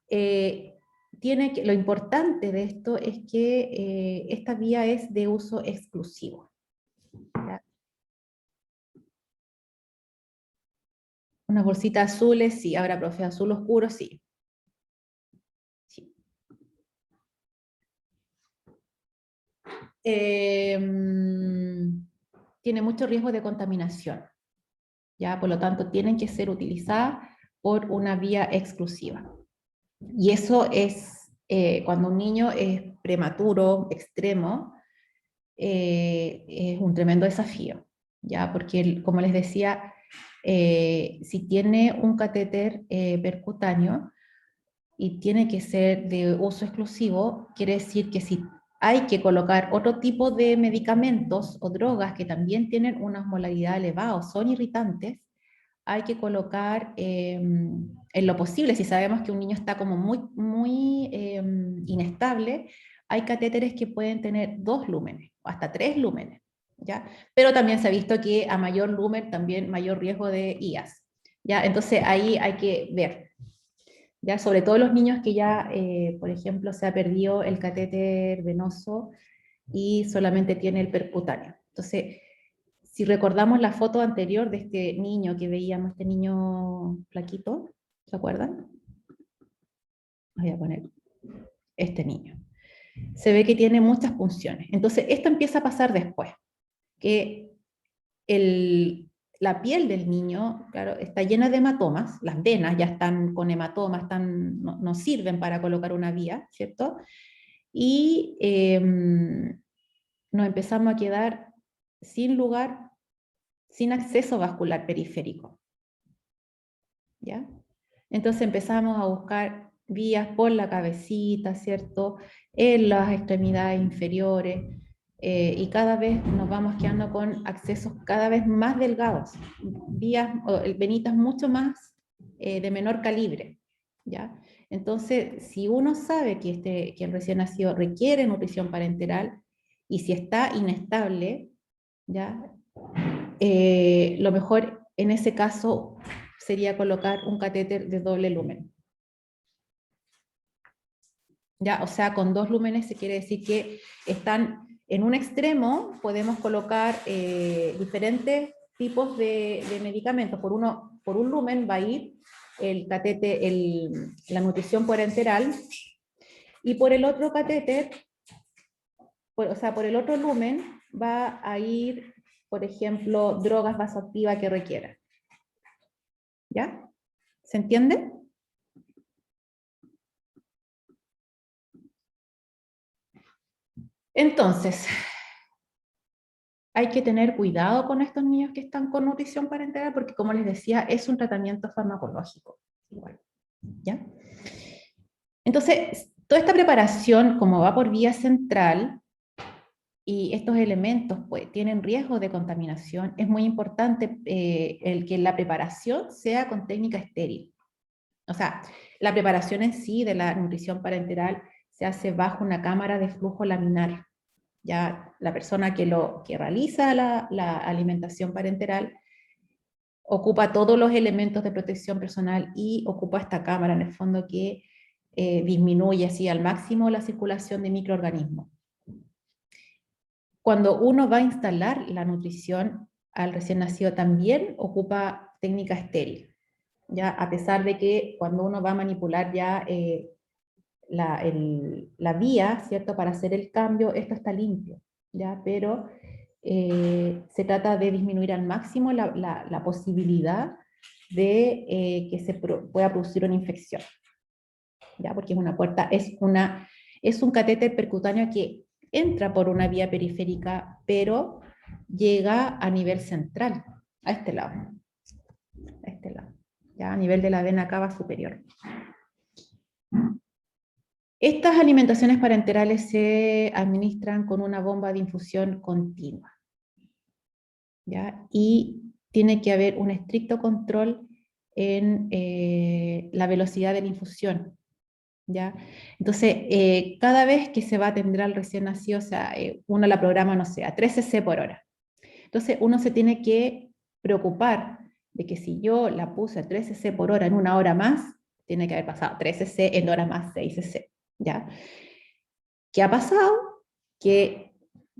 Speaker 1: lo importante de esto es que esta vía es de uso exclusivo, ¿ya? Unas bolsitas azules, sí. Ahora, profe, azul oscuro, sí. Sí. Tiene mucho riesgo de contaminación, ¿ya? Por lo tanto, tienen que ser utilizadas por una vía exclusiva. Y eso es cuando un niño es prematuro, extremo, es un tremendo desafío, ¿ya? Porque, como les decía, si tiene un catéter percutáneo y tiene que ser de uso exclusivo, quiere decir que si hay que colocar otro tipo de medicamentos o drogas que también tienen una osmolaridad elevada o son irritantes, hay que colocar en lo posible, si sabemos que un niño está como muy inestable, hay catéteres que pueden tener 2 lúmenes o hasta 3 lúmenes, ¿ya? Pero también se ha visto que a mayor lumen también mayor riesgo de IAS, ¿ya? Entonces ahí hay que ver, ¿ya? Sobre todo los niños que ya, por ejemplo, se ha perdido el catéter venoso y solamente tiene el percutáneo. Entonces, si recordamos la foto anterior de este niño que veíamos, este niño flaquito, ¿se acuerdan? Voy a poner este niño. Se ve que tiene muchas punciones. Entonces, esto empieza a pasar después, que la piel del niño, claro, está llena de hematomas, las venas ya están con hematomas, no sirven para colocar una vía, ¿cierto? Y nos empezamos a quedar sin lugar, sin acceso vascular periférico, ¿ya? Entonces empezamos a buscar vías por la cabecita, ¿cierto? En las extremidades inferiores, y cada vez nos vamos quedando con accesos cada vez más delgados, vías, venitas mucho más de menor calibre, ¿ya? Entonces, si uno sabe que el recién nacido requiere nutrición parenteral y si está inestable, ¿ya? Lo mejor en ese caso sería colocar un catéter de doble lumen. ¿Ya? O sea, con 2 lúmenes se quiere decir que están En un extremo podemos colocar diferentes tipos de medicamentos. Por un lumen va a ir el catéter, la nutrición parenteral, y por el otro catéter, o sea, por el otro lumen va a ir, por ejemplo, drogas vasoactivas que requieran. ¿Ya? ¿Se entiende? Entonces, hay que tener cuidado con estos niños que están con nutrición parenteral porque, como les decía, es un tratamiento farmacológico. Igual, ¿ya? Entonces, toda esta preparación, como va por vía central, y estos elementos pues, tienen riesgo de contaminación, es muy importante el que la preparación sea con técnica estéril. O sea, la preparación en sí de la nutrición parenteral se hace bajo una cámara de flujo laminar. Ya la persona que realiza la alimentación parenteral ocupa todos los elementos de protección personal y ocupa esta cámara en el fondo que disminuye así al máximo la circulación de microorganismos. Cuando uno va a instalar la nutrición al recién nacido también ocupa técnica estéril, ya a pesar de que cuando uno va a manipular ya la vía, ¿cierto? Para hacer el cambio, esto está limpio, ¿ya? Pero se trata de disminuir al máximo la posibilidad de que se pueda producir una infección, ¿ya? Porque es una puerta, es un catéter percutáneo que entra por una vía periférica, pero llega a nivel central, a este lado, ya a nivel de la vena cava superior. Estas alimentaciones parenterales se administran con una bomba de infusión continua, ¿ya? Y tiene que haber un estricto control en la velocidad de la infusión, ¿ya? Entonces, cada vez que se va a atender al recién nacido, o sea, uno la programa, no sé, a 3 cc por hora. Entonces, uno se tiene que preocupar de que si yo la puse a 3 cc por hora en una hora más, tiene que haber pasado 3 cc en hora más 6 cc, ¿ya? ¿Qué ha pasado? Que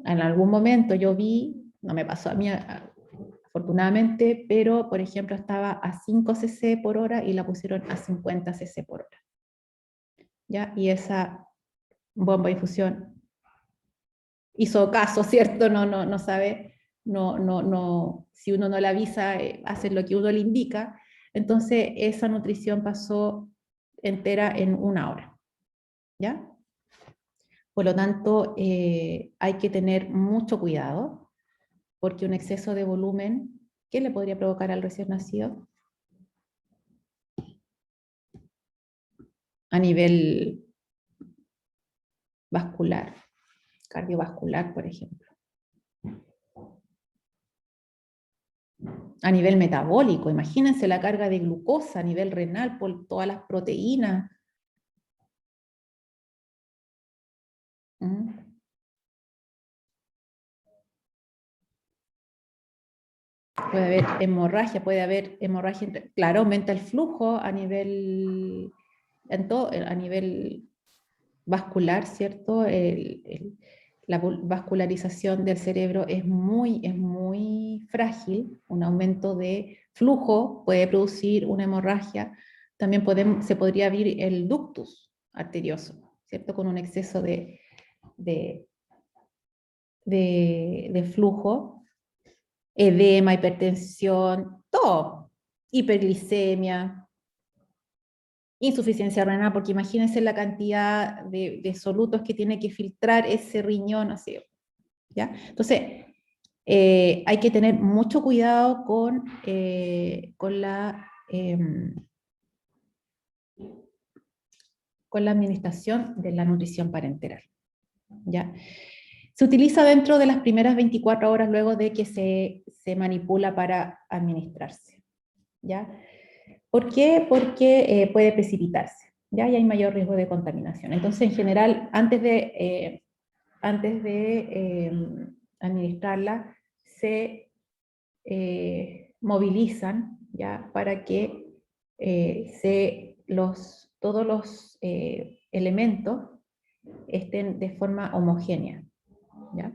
Speaker 1: en algún momento yo vi, no me pasó a mí afortunadamente, pero por ejemplo estaba a 5 cc por hora y la pusieron a 50 cc por hora. ¿Ya? Y esa bomba de infusión hizo caso, ¿cierto? No sabe, si uno no le avisa, hace lo que uno le indica. Entonces esa nutrición pasó entera en una hora. ¿Ya? Por lo tanto, hay que tener mucho cuidado, porque un exceso de volumen, ¿qué le podría provocar al recién nacido? A nivel vascular, cardiovascular, por ejemplo. A nivel metabólico, imagínense la carga de glucosa a nivel renal por todas las proteínas. Puede haber hemorragia, claro, aumenta el flujo a nivel, a nivel vascular, ¿cierto? La vascularización del cerebro es muy frágil, un aumento de flujo puede producir una hemorragia, también se podría abrir el ductus arterioso, ¿cierto? Con un exceso de flujo, edema, hipertensión, todo, hiperglicemia, insuficiencia renal, porque imagínense la cantidad de solutos que tiene que filtrar ese riñón, así, ¿ya? Entonces, hay que tener mucho cuidado con la administración de la nutrición parenteral, ¿ya? Se utiliza dentro de las primeras 24 horas luego de que se manipula para administrarse, ¿ya? ¿Por qué? Porque puede precipitarse, ¿ya? Y hay mayor riesgo de contaminación. Entonces, en general, antes de administrarla, se movilizan, ¿ya? Para que todos los elementos estén de forma homogénea, ¿ya?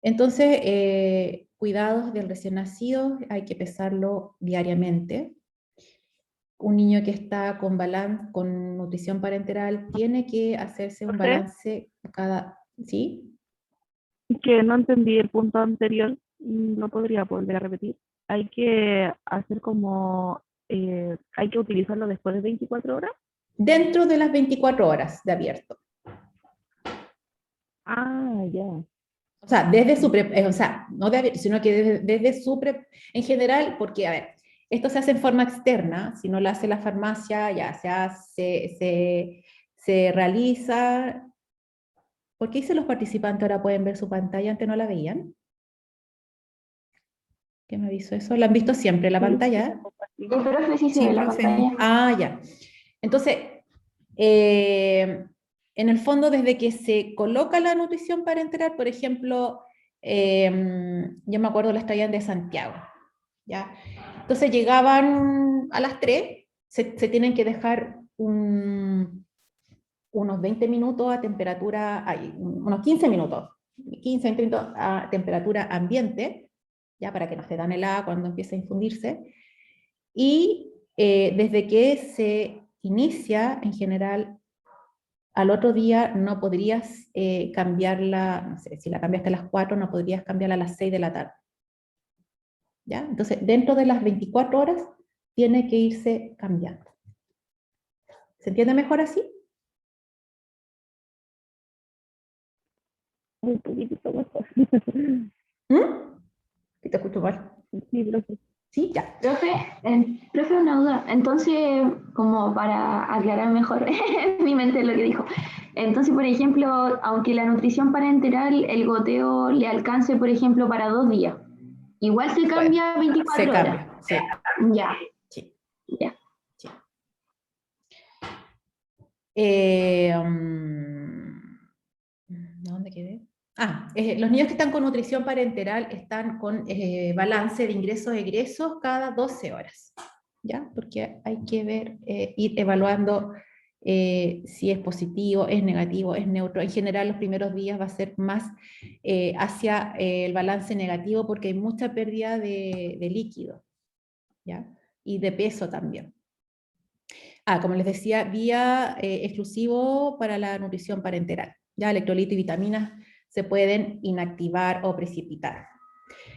Speaker 1: Entonces, cuidados del recién nacido, hay que pesarlo diariamente. Un niño que está con nutrición parenteral tiene que hacerse un
Speaker 5: Profe,
Speaker 1: balance cada, ¿sí?
Speaker 5: que no entendí el punto anterior, no podría volver a repetir. Hay que hacer como, hay que utilizarlo después de 24 horas.
Speaker 1: Dentro de las 24 horas de abierto.
Speaker 5: Ah, ya.
Speaker 1: O sea, desde su, o sea, no de abierto, sino que desde su, en general, porque, a ver, esto se hace en forma externa, si no lo hace la farmacia, ya se hace, se realiza. ¿Por qué si los participantes ahora pueden ver su pantalla? ¿Antes no la veían? ¿Qué me avisó eso? ¿La han visto siempre la
Speaker 5: Sí,
Speaker 1: pantalla?
Speaker 5: sí,
Speaker 2: El profe sí se
Speaker 1: Sí,
Speaker 2: ve la
Speaker 1: profe.
Speaker 2: pantalla.
Speaker 1: Ah, ya. Entonces, en el fondo, desde que se coloca la nutrición parenteral, por ejemplo, yo me acuerdo las traían de Santiago, ¿ya? Entonces llegaban a las 3, se tienen que dejar unos 20 minutos a temperatura, unos 15 minutos, 15, 20 minutos a temperatura ambiente, ya para que no se dan helada cuando empiece a infundirse. Y desde que se inicia, en general, al otro día no podrías cambiarla, no sé, si la cambiaste a las 4, no podrías cambiarla a las 6 de la tarde. ¿Ya? Entonces, dentro de las 24 horas, tiene que irse cambiando. ¿Se entiende mejor así?
Speaker 5: un poquitito mejor.
Speaker 1: ¿Mm? Que te escucho mal.
Speaker 5: Sí, profe.
Speaker 1: Sí, ya.
Speaker 2: Profe, una duda. Entonces, como para aclarar mejor en mi mente lo que dijo. Entonces, por ejemplo, aunque la nutrición parenteral, el goteo le alcance, por ejemplo, para 2 días, igual se cambia
Speaker 1: Se
Speaker 2: 24 horas.
Speaker 1: cambia, sí,
Speaker 2: Ya,
Speaker 1: sí,
Speaker 2: ya.
Speaker 1: sí. ¿Dónde quedé? Los niños que están con nutrición parenteral están con balance de ingresos-egresos cada 12 horas, ¿ya? Porque hay que ver, ir evaluando si es positivo, es negativo, es neutro. En general, los primeros días va a ser más hacia el balance negativo porque hay mucha pérdida de líquido, ¿ya? Y de peso también. Como les decía, vía exclusivo para la nutrición parenteral. Ya electrolitos y vitaminas se pueden inactivar o precipitar.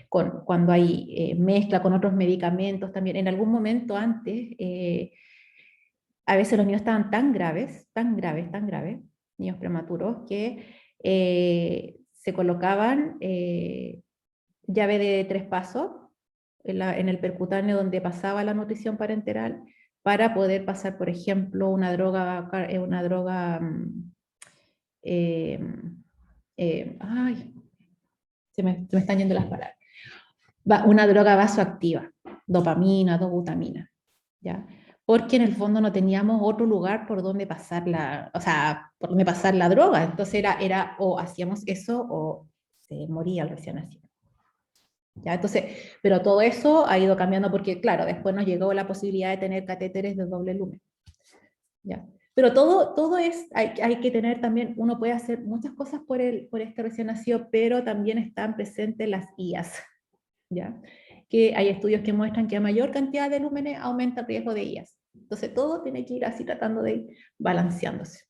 Speaker 1: Cuando hay mezcla con otros medicamentos también. En algún momento antes, a veces los niños estaban tan graves, niños prematuros, que se colocaban llave de 3 pasos en el percutáneo donde pasaba la nutrición parenteral para poder pasar, por ejemplo, una droga eh, ay, se me están yendo las palabras, una droga vasoactiva, dopamina, dobutamina, ¿ya? Porque en el fondo no teníamos otro lugar por donde pasar por donde pasar la droga, entonces era o hacíamos eso o se moría el recién nacido. ¿Ya? Entonces, pero todo eso ha ido cambiando porque, claro, después nos llegó la posibilidad de tener catéteres de doble lumen. ¿Ya? Pero todo hay que tener también, uno puede hacer muchas cosas por este recién nacido, pero también están presentes las IAS, ¿ya? Que hay estudios que muestran que a mayor cantidad de lúmenes aumenta el riesgo de IAS. Entonces todo tiene que ir así tratando de ir balanceándose.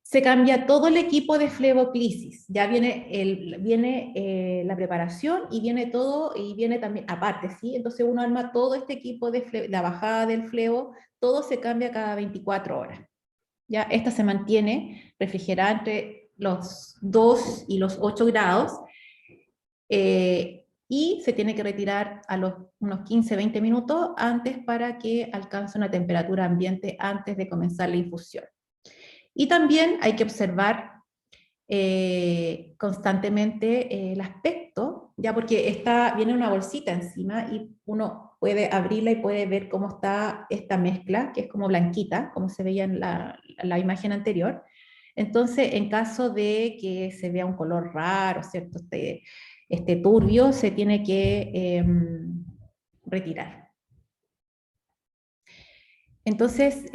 Speaker 1: Se cambia todo el equipo de fleboclisis, ya viene la preparación y viene todo, y viene también aparte, ¿sí? Entonces uno arma todo este equipo de la bajada del flebo, todo se cambia cada 24 horas. ¿Ya? Esta se mantiene refrigerada entre los 2 y los 8 grados, y se tiene que retirar a unos 15-20 minutos antes para que alcance una temperatura ambiente antes de comenzar la infusión. Y también hay que observar constantemente el aspecto, ya porque viene una bolsita encima y uno puede abrirla y puede ver cómo está esta mezcla, que es como blanquita, como se veía en la imagen anterior. Entonces, en caso de que se vea un color raro, ¿cierto? Este turbio, se tiene que retirar. Entonces,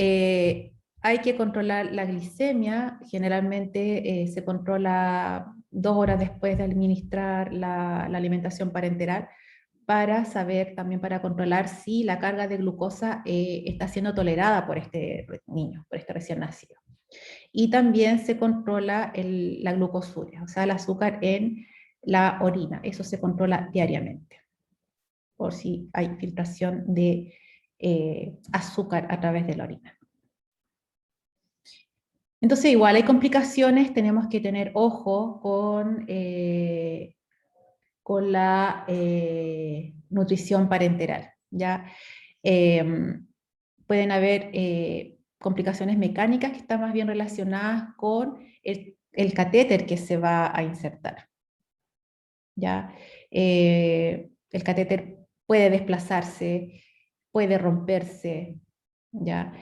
Speaker 1: hay que controlar la glicemia, generalmente se controla 2 horas después de administrar la alimentación parenteral, para saber, también para controlar si la carga de glucosa está siendo tolerada por este niño, por este recién nacido. Y también se controla la glucosuria, o sea, el azúcar en la orina. Eso se controla diariamente, por si hay filtración de azúcar a través de la orina. Entonces, igual hay complicaciones, tenemos que tener ojo con la nutrición parenteral, ¿ya? Pueden haber complicaciones mecánicas que están más bien relacionadas con el catéter que se va a insertar, ¿ya? El catéter puede desplazarse, puede romperse, ¿ya?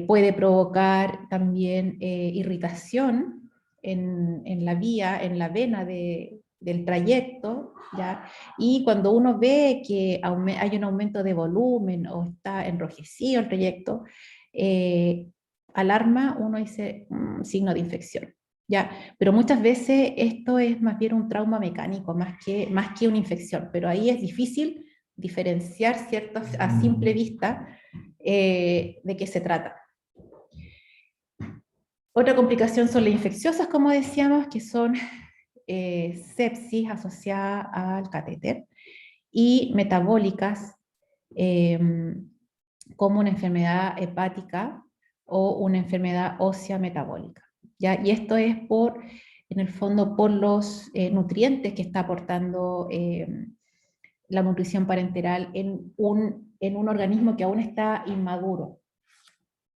Speaker 1: Puede provocar también irritación en la vía, en la vena del trayecto, ¿ya? Y cuando uno ve que hay un aumento de volumen o está enrojecido el trayecto, alarma, uno dice signo de infección, ¿ya? Pero muchas veces esto es más bien un trauma mecánico, más que una infección, pero ahí es difícil diferenciar, ¿cierto?, a simple vista de qué se trata. Otra complicación son las infecciosas, como decíamos, que son sepsis asociada al catéter, y metabólicas, como una enfermedad hepática o una enfermedad ósea metabólica, ¿ya? Y esto es en el fondo, por los nutrientes que está aportando la nutrición parenteral en un organismo que aún está inmaduro,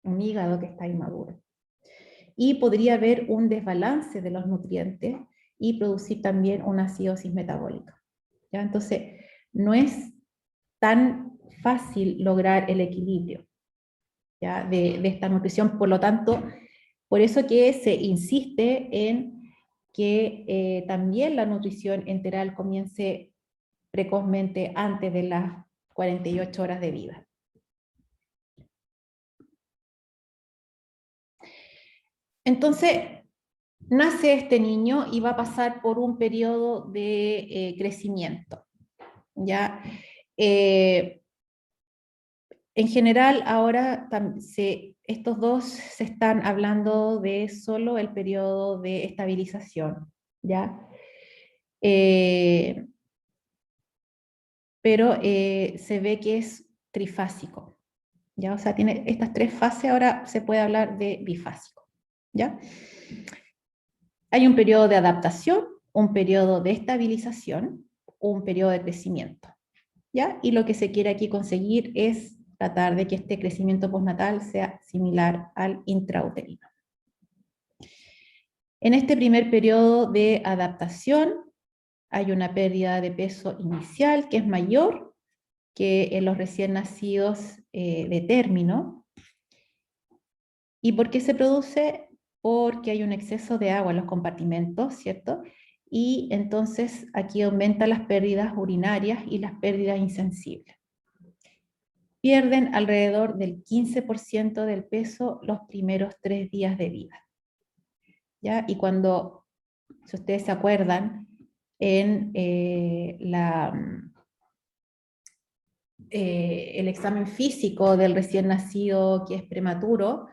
Speaker 1: un hígado que está inmaduro. Y podría haber un desbalance de los nutrientes y producir también una acidosis metabólica, ¿ya? Entonces, no es tan fácil lograr el equilibrio, ¿ya?, de esta nutrición. Por lo tanto, por eso que se insiste en que también la nutrición enteral comience precozmente, antes de las 48 horas de vida. Entonces, nace este niño y va a pasar por un periodo de crecimiento, ¿ya? En general, ahora estos dos se están hablando de solo el periodo de estabilización, ¿ya? Pero se ve que es trifásico, ¿ya? O sea, tiene estas 3 fases, ahora se puede hablar de bifásico, ¿ya? Hay un periodo de adaptación, un periodo de estabilización, un periodo de crecimiento, ¿ya? Y lo que se quiere aquí conseguir es tratar de que este crecimiento postnatal sea similar al intrauterino. En este primer periodo de adaptación hay una pérdida de peso inicial que es mayor que en los recién nacidos de término. ¿Y por qué se produce? Porque hay un exceso de agua en los compartimentos, ¿cierto? Y entonces aquí aumentan las pérdidas urinarias y las pérdidas insensibles. Pierden alrededor del 15% del peso los primeros 3 días de vida, ¿ya? Y cuando, si ustedes se acuerdan, en el examen físico del recién nacido que es prematuro,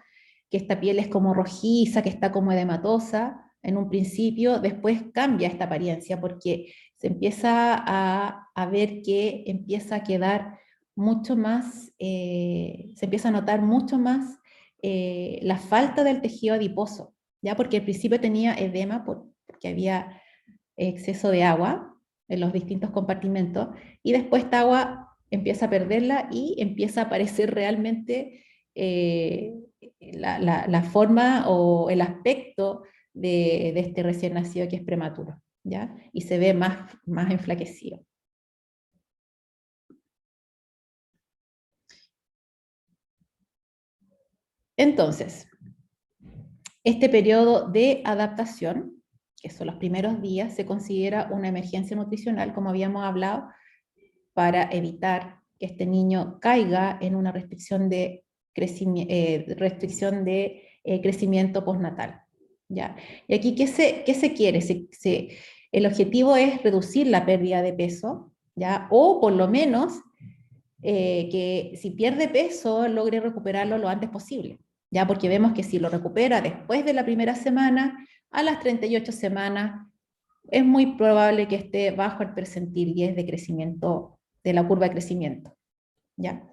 Speaker 1: que esta piel es como rojiza, que está como edematosa en un principio, después cambia esta apariencia porque se empieza a ver que empieza a quedar mucho más, se empieza a notar mucho más la falta del tejido adiposo, ¿ya? Porque al principio tenía edema porque había exceso de agua en los distintos compartimentos, y después esta agua empieza a perderla y empieza a aparecer realmente la forma o el aspecto de este recién nacido que es prematuro, ¿ya? Y se ve más enflaquecido. Entonces, este periodo de adaptación, que son los primeros días, se considera una emergencia nutricional, como habíamos hablado, para evitar que este niño caiga en una restricción de crecimiento postnatal, ¿ya? Y aquí, ¿qué se quiere? El objetivo es reducir la pérdida de peso, ¿ya? O por lo menos que si pierde peso logre recuperarlo lo antes posible, ¿ya? Porque vemos que si lo recupera después de la primera semana, a las 38 semanas es muy probable que esté bajo el percentil 10 de crecimiento, de la curva de crecimiento, ¿ya?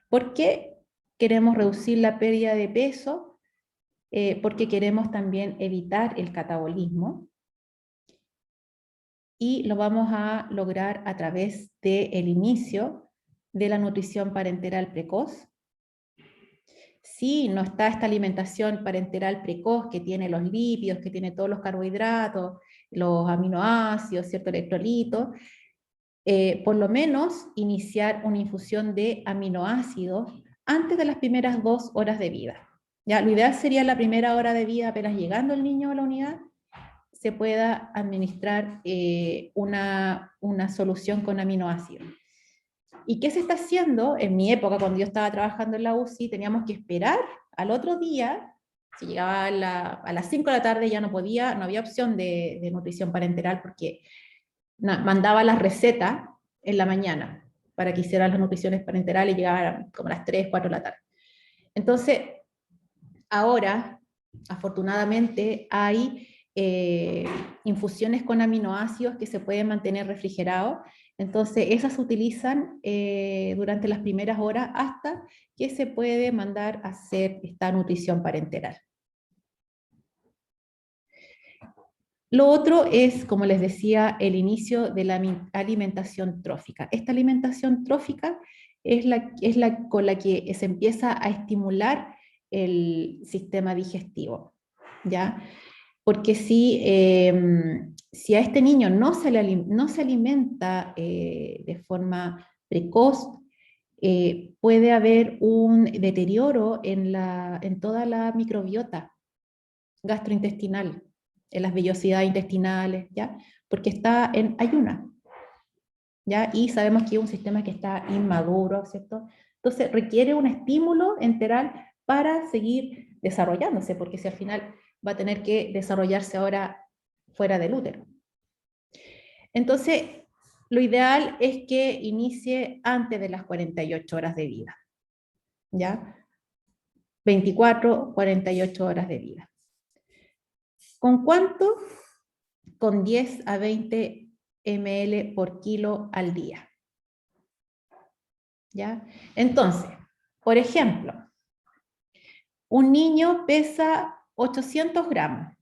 Speaker 1: ¿Por qué queremos reducir la pérdida de peso? Porque queremos también evitar el catabolismo, y lo vamos a lograr a través del inicio de la nutrición parenteral precoz. Si no está esta alimentación parenteral precoz que tiene los lípidos, que tiene todos los carbohidratos, los aminoácidos, ciertos electrolitos, por lo menos iniciar una infusión de aminoácidos antes de las primeras 2 horas de vida. ¿Ya? Lo ideal sería la primera hora de vida, apenas llegando el niño a la unidad, se pueda administrar una solución con aminoácidos. ¿Y qué se está haciendo? En mi época, cuando yo estaba trabajando en la UCI, teníamos que esperar al otro día. Si llegaba a las 5 de la tarde ya no había opción de nutrición parenteral, porque mandaba las recetas en la mañana para que hicieran las nutriciones parenterales, y llegaban como a las 3, 4 de la tarde. Entonces, ahora, afortunadamente, hay infusiones con aminoácidos que se pueden mantener refrigerados. Entonces, esas se utilizan durante las primeras horas hasta que se puede mandar a hacer esta nutrición parenteral. Lo otro es, como les decía, el inicio de la alimentación trófica. Esta alimentación trófica es la con la que se empieza a estimular el sistema digestivo, ¿ya? Porque si a este niño no se alimenta de forma precoz, puede haber un deterioro en toda la microbiota gastrointestinal, en las vellosidades intestinales, ¿ya? Porque está en ayuna, ¿ya? Y sabemos que es un sistema que está inmaduro, ¿cierto? Entonces requiere un estímulo enteral para seguir desarrollándose, porque si al final va a tener que desarrollarse ahora fuera del útero. Entonces, lo ideal es que inicie antes de las 48 horas de vida, ¿ya? 24, 48 horas de vida. ¿Con cuánto? Con 10 a 20 ml por kilo al día, ¿ya? Entonces, por ejemplo, un niño pesa 800 gramos,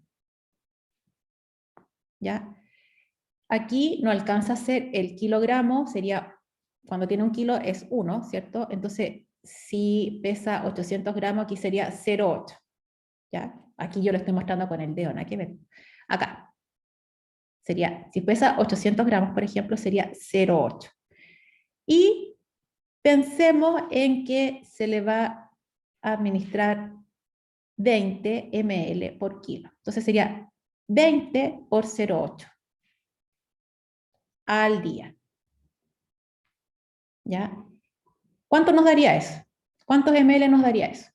Speaker 1: ¿ya? Aquí no alcanza a ser el kilogramo, sería, cuando tiene 1 kilo es 1, ¿cierto? Entonces, si pesa 800 gramos, aquí sería 0,8, ¿ya? Aquí yo lo estoy mostrando con el dedo, ¿no? Hay que ver. Acá. Sería, si pesa 800 gramos, por ejemplo, sería 0,8. Y pensemos en que se le va a administrar 20 ml por kilo. Entonces sería 20 por 0,8 al día. ¿Ya? ¿Cuánto nos daría eso? ¿Cuántos ml nos daría eso?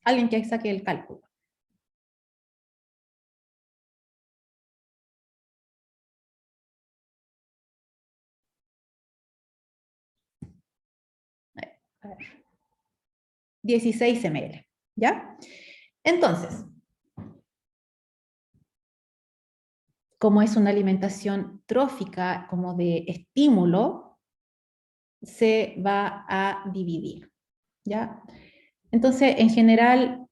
Speaker 1: Alguien que saque el cálculo. A ver. 16 ml. ¿Ya? Entonces, como es una alimentación trófica, como de estímulo, se va a dividir, ¿ya? Entonces, en general,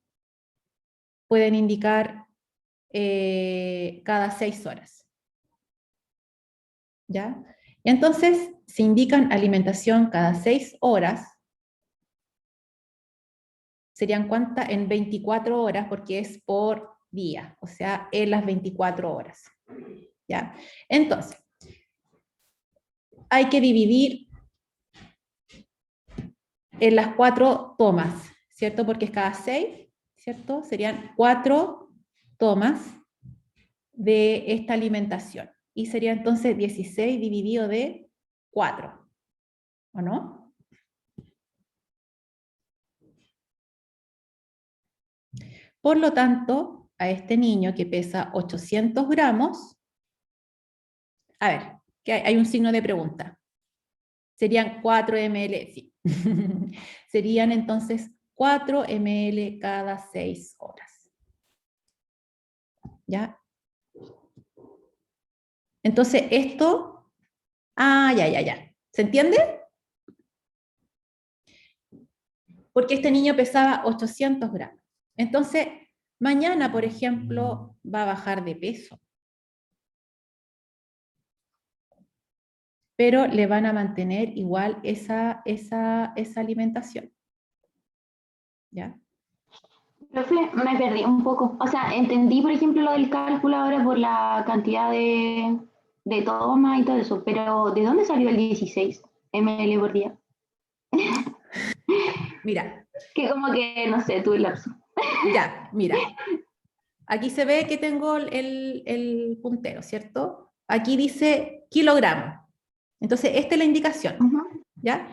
Speaker 1: pueden indicar cada 6 horas, ¿ya? Y entonces, si indican alimentación cada 6 horas, ¿serían cuántas? En 24 horas, porque es por día, o sea, en las 24 horas, ¿ya? Entonces, hay que dividir en las 4 tomas, ¿cierto? Porque es cada 6, ¿cierto? Serían 4 tomas de esta alimentación. Y sería entonces 16 dividido de 4, ¿o no? Por lo tanto, a este niño que pesa 800 gramos, a ver, que hay un signo de pregunta. Serían 4 ml, sí. Serían entonces 4 ml cada 6 horas. ¿Ya? Entonces esto, ya. ¿Se entiende? Porque este niño pesaba 800 gramos. Entonces, mañana, por ejemplo, va a bajar de peso. Pero le van a mantener igual esa alimentación. ¿Ya?
Speaker 2: Profe, me perdí un poco. O sea, entendí, por ejemplo, lo del cálculo ahora por la cantidad de toma y todo eso, pero ¿de dónde salió el 16 ml por día?
Speaker 1: Mira.
Speaker 2: Que como que, no sé, tuve el lapso.
Speaker 1: Ya, mira. Aquí se ve que tengo el puntero, ¿cierto? Aquí dice kilogramos. Entonces, esta es la indicación, ¿ya?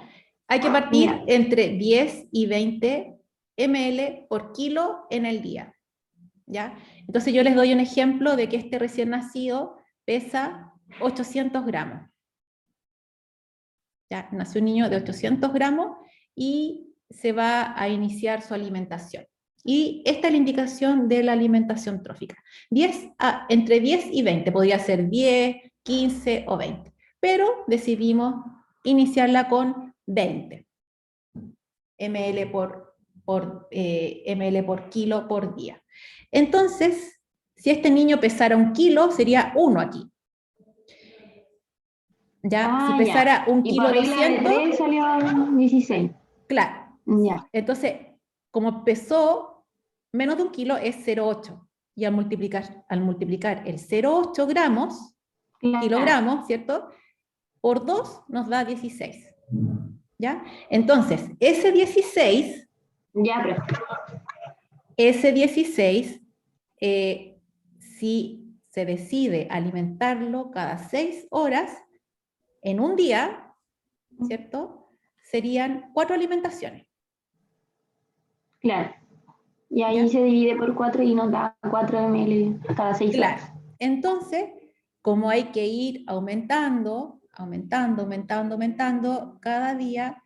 Speaker 1: Hay que partir entre 10 y 20 ml por kilo en el día, ¿ya? Entonces yo les doy un ejemplo de que este recién nacido pesa 800 gramos. ¿Ya? Nació un niño de 800 gramos y se va a iniciar su alimentación. Y esta es la indicación de la alimentación trófica. Entre 10 y 20, podría ser 10, 15 o 20, pero decidimos iniciarla con 20 ml ml por kilo por día. Entonces, si este niño pesara 1 kilo, sería 1 aquí. ¿Ya? Si pesara 1 kilo 200...
Speaker 2: de 3 salió 16.
Speaker 1: Claro.
Speaker 2: Ya.
Speaker 1: Entonces, como pesó menos de 1 kilo, es 0,8. Y al multiplicar el 0,8 gramos, kilogramos, ¿cierto? Por 2 nos da 16. ¿Ya? Entonces, ese 16...
Speaker 2: Ya, pero...
Speaker 1: Ese 16, si se decide alimentarlo cada 6 horas, en un día, ¿cierto? Serían 4 alimentaciones.
Speaker 2: Claro. Y ahí
Speaker 1: ¿Ya?
Speaker 2: se divide por 4 y nos da 4 ml cada 6 horas.
Speaker 1: Claro. Entonces, como hay que ir aumentando, cada día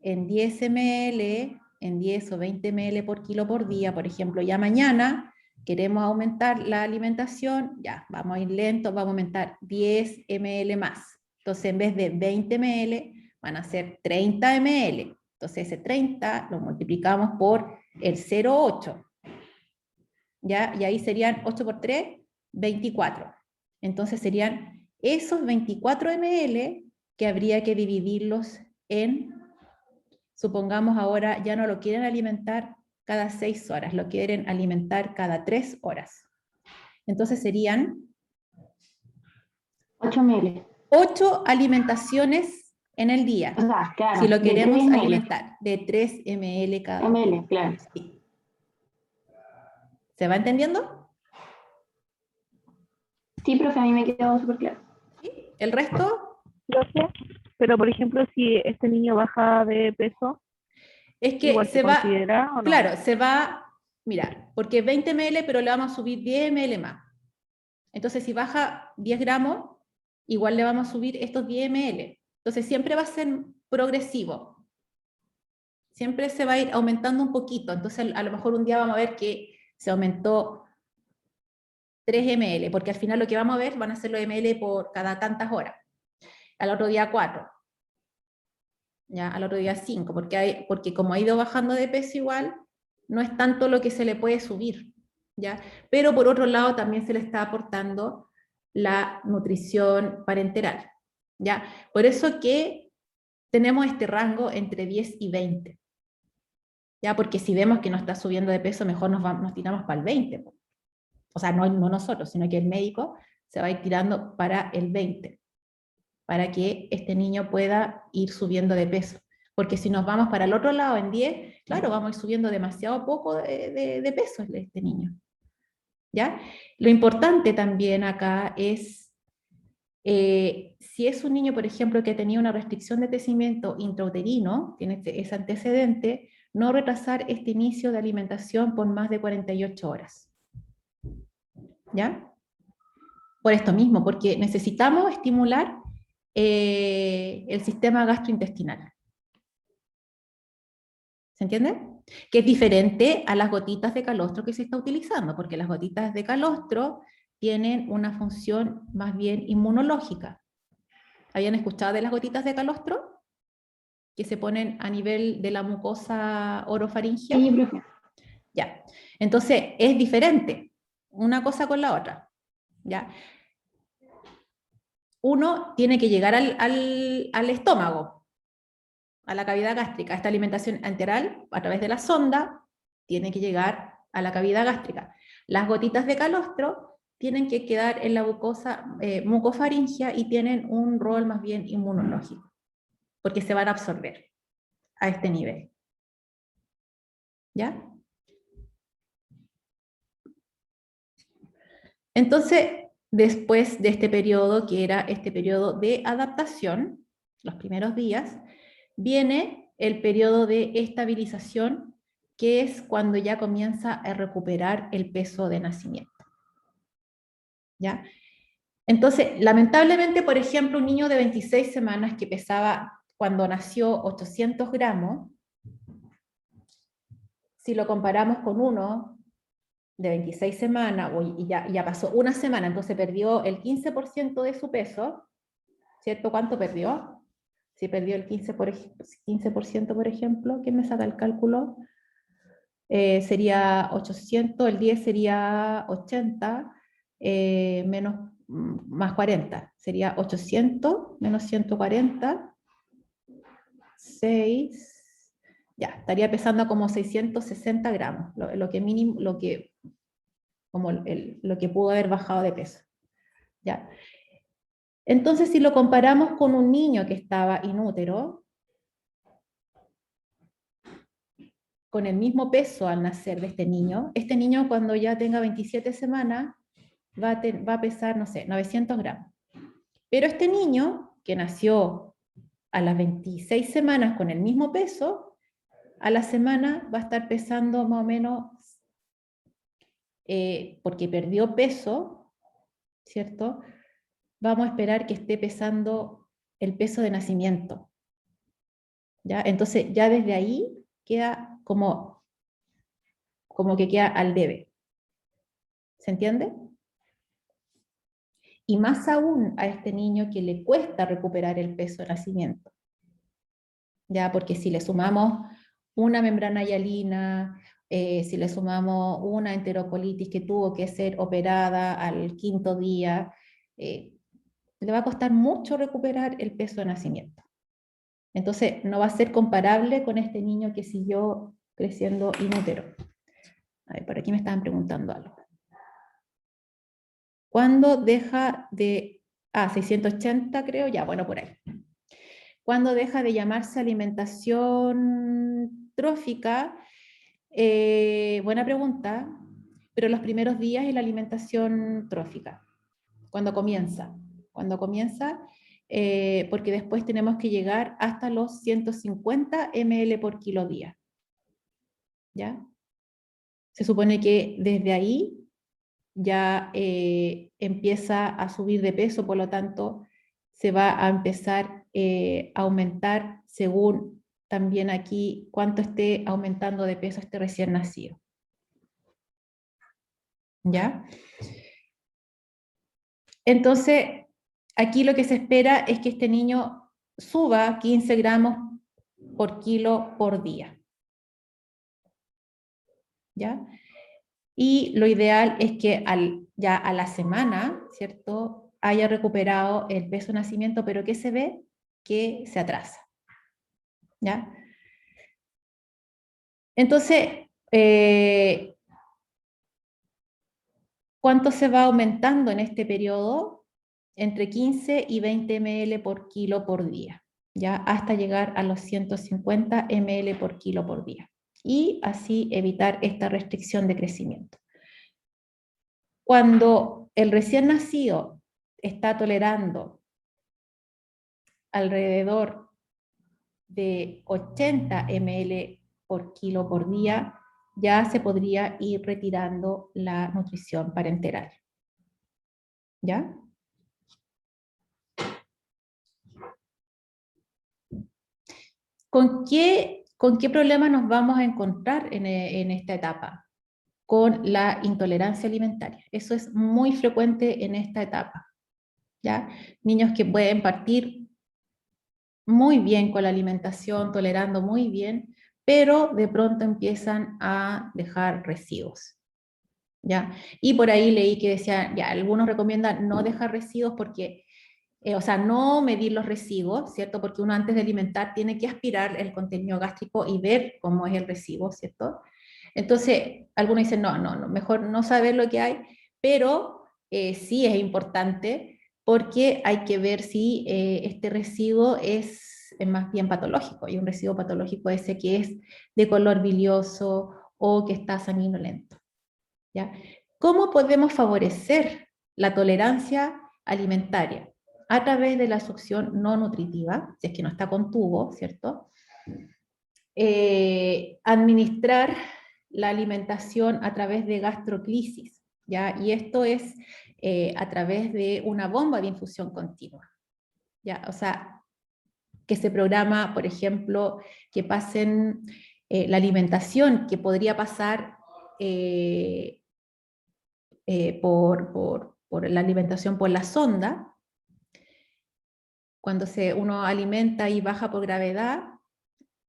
Speaker 1: en 10 ml, en 10 o 20 ml por kilo por día, por ejemplo, ya mañana queremos aumentar la alimentación, ya, vamos a ir lento, vamos a aumentar 10 ml más. Entonces, en vez de 20 ml, van a ser 30 ml. Entonces, ese 30 lo multiplicamos por el 0,8. ¿Ya? Y ahí serían 8 por 3, 24. Entonces serían esos 24 ml que habría que dividirlos en, supongamos ahora ya no lo quieren alimentar cada 6 horas, lo quieren alimentar cada 3 horas. Entonces serían
Speaker 2: 8 ml.
Speaker 1: 8 alimentaciones en el día.
Speaker 2: O sea, claro,
Speaker 1: si lo
Speaker 2: de
Speaker 1: queremos
Speaker 2: 3 ml.
Speaker 1: alimentar, de 3 ml cada uno.
Speaker 2: ml, claro.
Speaker 1: Sí. ¿Se va entendiendo?
Speaker 2: Sí, profe, a mí me quedó súper claro.
Speaker 1: ¿Sí? ¿El resto?
Speaker 5: Profe, pero por ejemplo, si este niño baja de peso,
Speaker 1: Es que
Speaker 5: igual
Speaker 1: se va,
Speaker 5: considera, ¿o no?
Speaker 1: claro, se va, mira, porque 20 ml, pero le vamos a subir 10 ml más. Entonces, si baja 10 gramos, igual le vamos a subir estos 10 ml. Entonces, siempre va a ser progresivo. Siempre se va a ir aumentando un poquito. Entonces, a lo mejor un día vamos a ver que se aumentó 3 ml, porque al final lo que vamos a ver van a ser los ml por cada tantas horas. Al otro día 4. ¿Ya? Al otro día 5, porque como ha ido bajando de peso igual, no es tanto lo que se le puede subir, ¿ya? Pero por otro lado también se le está aportando la nutrición parenteral, ¿ya? Por eso que tenemos este rango entre 10 y 20, ¿ya? Porque si vemos que no está subiendo de peso, mejor nos tiramos para el 20. O sea, no nosotros, sino que el médico se va a ir tirando para el 20. Para que este niño pueda ir subiendo de peso. Porque si nos vamos para el otro lado en 10, claro, vamos a ir subiendo demasiado poco de peso este niño. ¿Ya? Lo importante también acá es, si es un niño, por ejemplo, que ha tenido una restricción de crecimiento intrauterino, tiene ese antecedente, no retrasar este inicio de alimentación por más de 48 horas. ¿Ya? Por esto mismo, porque necesitamos estimular el sistema gastrointestinal. ¿Se entiende? Que es diferente a las gotitas de calostro que se está utilizando, porque las gotitas de calostro tienen una función más bien inmunológica. ¿Habían escuchado de las gotitas de calostro? Que se ponen a nivel de la mucosa orofaringea.
Speaker 2: Sí, profe.
Speaker 1: Ya. Entonces, es diferente una cosa con la otra. ¿Ya? Uno tiene que llegar al estómago, a la cavidad gástrica. Esta alimentación enteral, a través de la sonda, tiene que llegar a la cavidad gástrica. Las gotitas de calostro tienen que quedar en la mucosa mucofaringea y tienen un rol más bien inmunológico, porque se van a absorber a este nivel. ¿Ya? Entonces, después de este periodo, que era este periodo de adaptación, los primeros días, viene el periodo de estabilización, que es cuando ya comienza a recuperar el peso de nacimiento. ¿Ya? Entonces, lamentablemente, por ejemplo, un niño de 26 semanas que pesaba cuando nació 800 gramos, si lo comparamos con uno de 26 semanas, y ya pasó una semana, entonces perdió el 15% de su peso, ¿cierto? ¿Cuánto perdió? Si perdió el 15%, por ejemplo, ¿quién me saca el cálculo? Sería 800, el 10 sería 80, más 40, sería 800 menos 140, 6, ya, estaría pesando como 660 gramos, lo que mínimo, lo que pudo haber bajado de peso. ¿Ya? Entonces, si lo comparamos con un niño que estaba inútero, con el mismo peso al nacer de este niño cuando ya tenga 27 semanas va a pesar, no sé, 900 gramos. Pero este niño que nació a las 26 semanas con el mismo peso, a la semana va a estar pesando más o menos, porque perdió peso, ¿cierto? Vamos a esperar que esté pesando el peso de nacimiento. ¿Ya? Entonces ya desde ahí queda como que queda al debe. ¿Se entiende? Y más aún a este niño que le cuesta recuperar el peso de nacimiento. ¿Ya? Porque si le sumamos una membrana hialina, si le sumamos una enterocolitis que tuvo que ser operada al 5.º día, le va a costar mucho recuperar el peso de nacimiento. Entonces, no va a ser comparable con este niño que siguió creciendo inútero. A ver, por aquí me estaban preguntando algo. ¿Cuándo deja de... 680 creo, ya, bueno, por ahí. ¿Cuándo deja de llamarse alimentación trófica? Buena pregunta, pero los primeros días es la alimentación trófica. Cuando comienza, porque después tenemos que llegar hasta los 150 ml por kilo día. ¿Ya? Se supone que desde ahí ya empieza a subir de peso, por lo tanto se va a empezar a aumentar según también aquí cuánto esté aumentando de peso este recién nacido. ¿Ya? Entonces, aquí lo que se espera es que este niño suba 15 gramos por kilo por día. ¿Ya? Y lo ideal es que ya a la semana, ¿cierto?, haya recuperado el peso de nacimiento, pero ¿qué se ve? Que se atrasa. ¿Ya? Entonces, ¿cuánto se va aumentando en este periodo? Entre 15 y 20 ml por kilo por día, ¿ya? Hasta llegar a los 150 ml por kilo por día. Y así evitar esta restricción de crecimiento. Cuando el recién nacido está tolerando alrededor de 80 ml por kilo por día, ya se podría ir retirando la nutrición parenteral. ¿Ya? ¿Con qué problema nos vamos a encontrar en esta etapa? Con la intolerancia alimentaria. Eso es muy frecuente en esta etapa. ¿Ya? Niños que pueden partir muy bien con la alimentación, tolerando muy bien, pero de pronto empiezan a dejar residuos. ¿Ya? Y por ahí leí que decían, ya, algunos recomiendan no dejar residuos porque, o sea, no medir los residuos, ¿cierto? Porque uno antes de alimentar tiene que aspirar el contenido gástrico y ver cómo es el residuo, ¿cierto? Entonces, algunos dicen, no, mejor no saber lo que hay, pero sí es importante porque hay que ver si este residuo es más bien patológico, y un residuo patológico ese que es de color bilioso o que está sanguinolento. ¿Ya? ¿Cómo podemos favorecer la tolerancia alimentaria? A través de la succión no nutritiva, si es que no está con tubo, ¿cierto? Administrar la alimentación a través de gastroclisis, ¿ya? Y esto es a través de una bomba de infusión continua, ¿ya? O sea, que se programa, por ejemplo, que pasen la alimentación que podría pasar por la alimentación por la sonda. Cuando uno alimenta y baja por gravedad,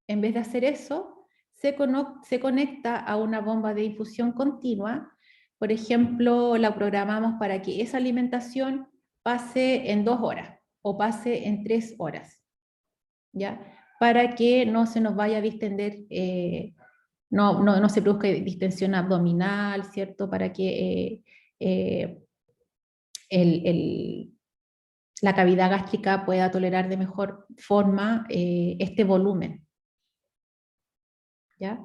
Speaker 1: en vez de hacer eso, se conecta a una bomba de infusión continua. Por ejemplo, la programamos para que esa alimentación pase en 2 horas o pase en 3 horas, ¿ya? Para que no se nos vaya a distender, no se produzca distensión abdominal, ¿cierto? Para que la cavidad gástrica pueda tolerar de mejor forma este volumen. ¿Ya?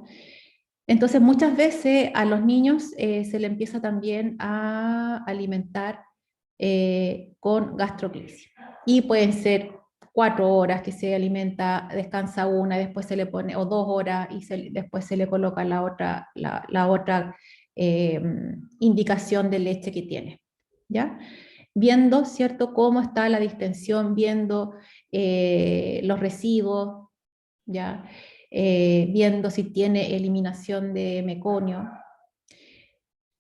Speaker 1: Entonces, muchas veces a los niños se le empieza también a alimentar con gastroclisis. Y pueden ser 4 horas que se alimenta, descansa una, después se le pone, o 2 horas, y después se le coloca la otra indicación de leche que tiene. ¿Ya? Viendo, ¿cierto?, cómo está la distensión, viendo los residuos, ¿ya? Viendo si tiene eliminación de meconio.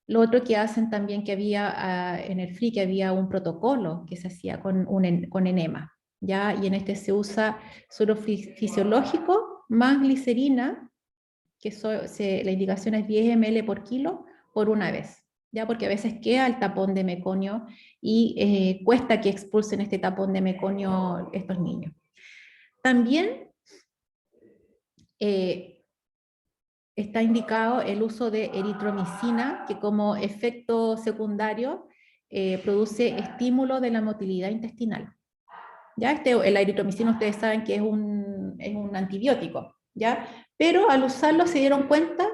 Speaker 1: Lo otro que hacen también, que había en el FRI, que había un protocolo que se hacía con enema, ¿ya? Y en este se usa suero fisiológico más glicerina, que la indicación es 10 ml por kilo por una vez, ¿ya? Porque a veces queda el tapón de meconio y cuesta que expulsen este tapón de meconio estos niños. También está indicado el uso de eritromicina, que como efecto secundario produce estímulo de la motilidad intestinal. ¿Ya? La eritromicina ustedes saben que es un antibiótico, ¿ya? Pero al usarlo se dieron cuenta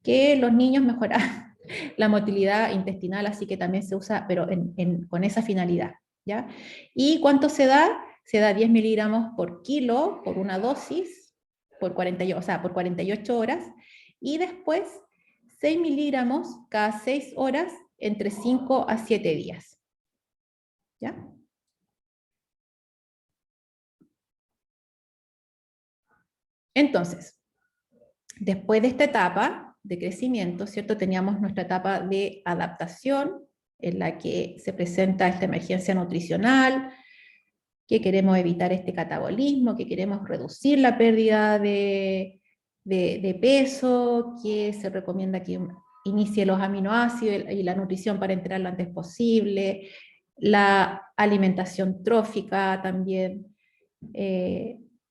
Speaker 1: que los niños mejoraban la motilidad intestinal, así que también se usa, pero con esa finalidad, ¿ya? ¿Y cuánto se da? Se da 10 miligramos por kilo, por una dosis, por 48 horas, y después 6 miligramos cada 6 horas entre 5 a 7 días. ¿Ya? Entonces, después de esta etapa de crecimiento, ¿cierto? Teníamos nuestra etapa de adaptación, en la que se presenta esta emergencia nutricional, que queremos evitar este catabolismo, que queremos reducir la pérdida de peso, que se recomienda que inicie los aminoácidos y la nutrición para entrar lo antes posible, la alimentación trófica también,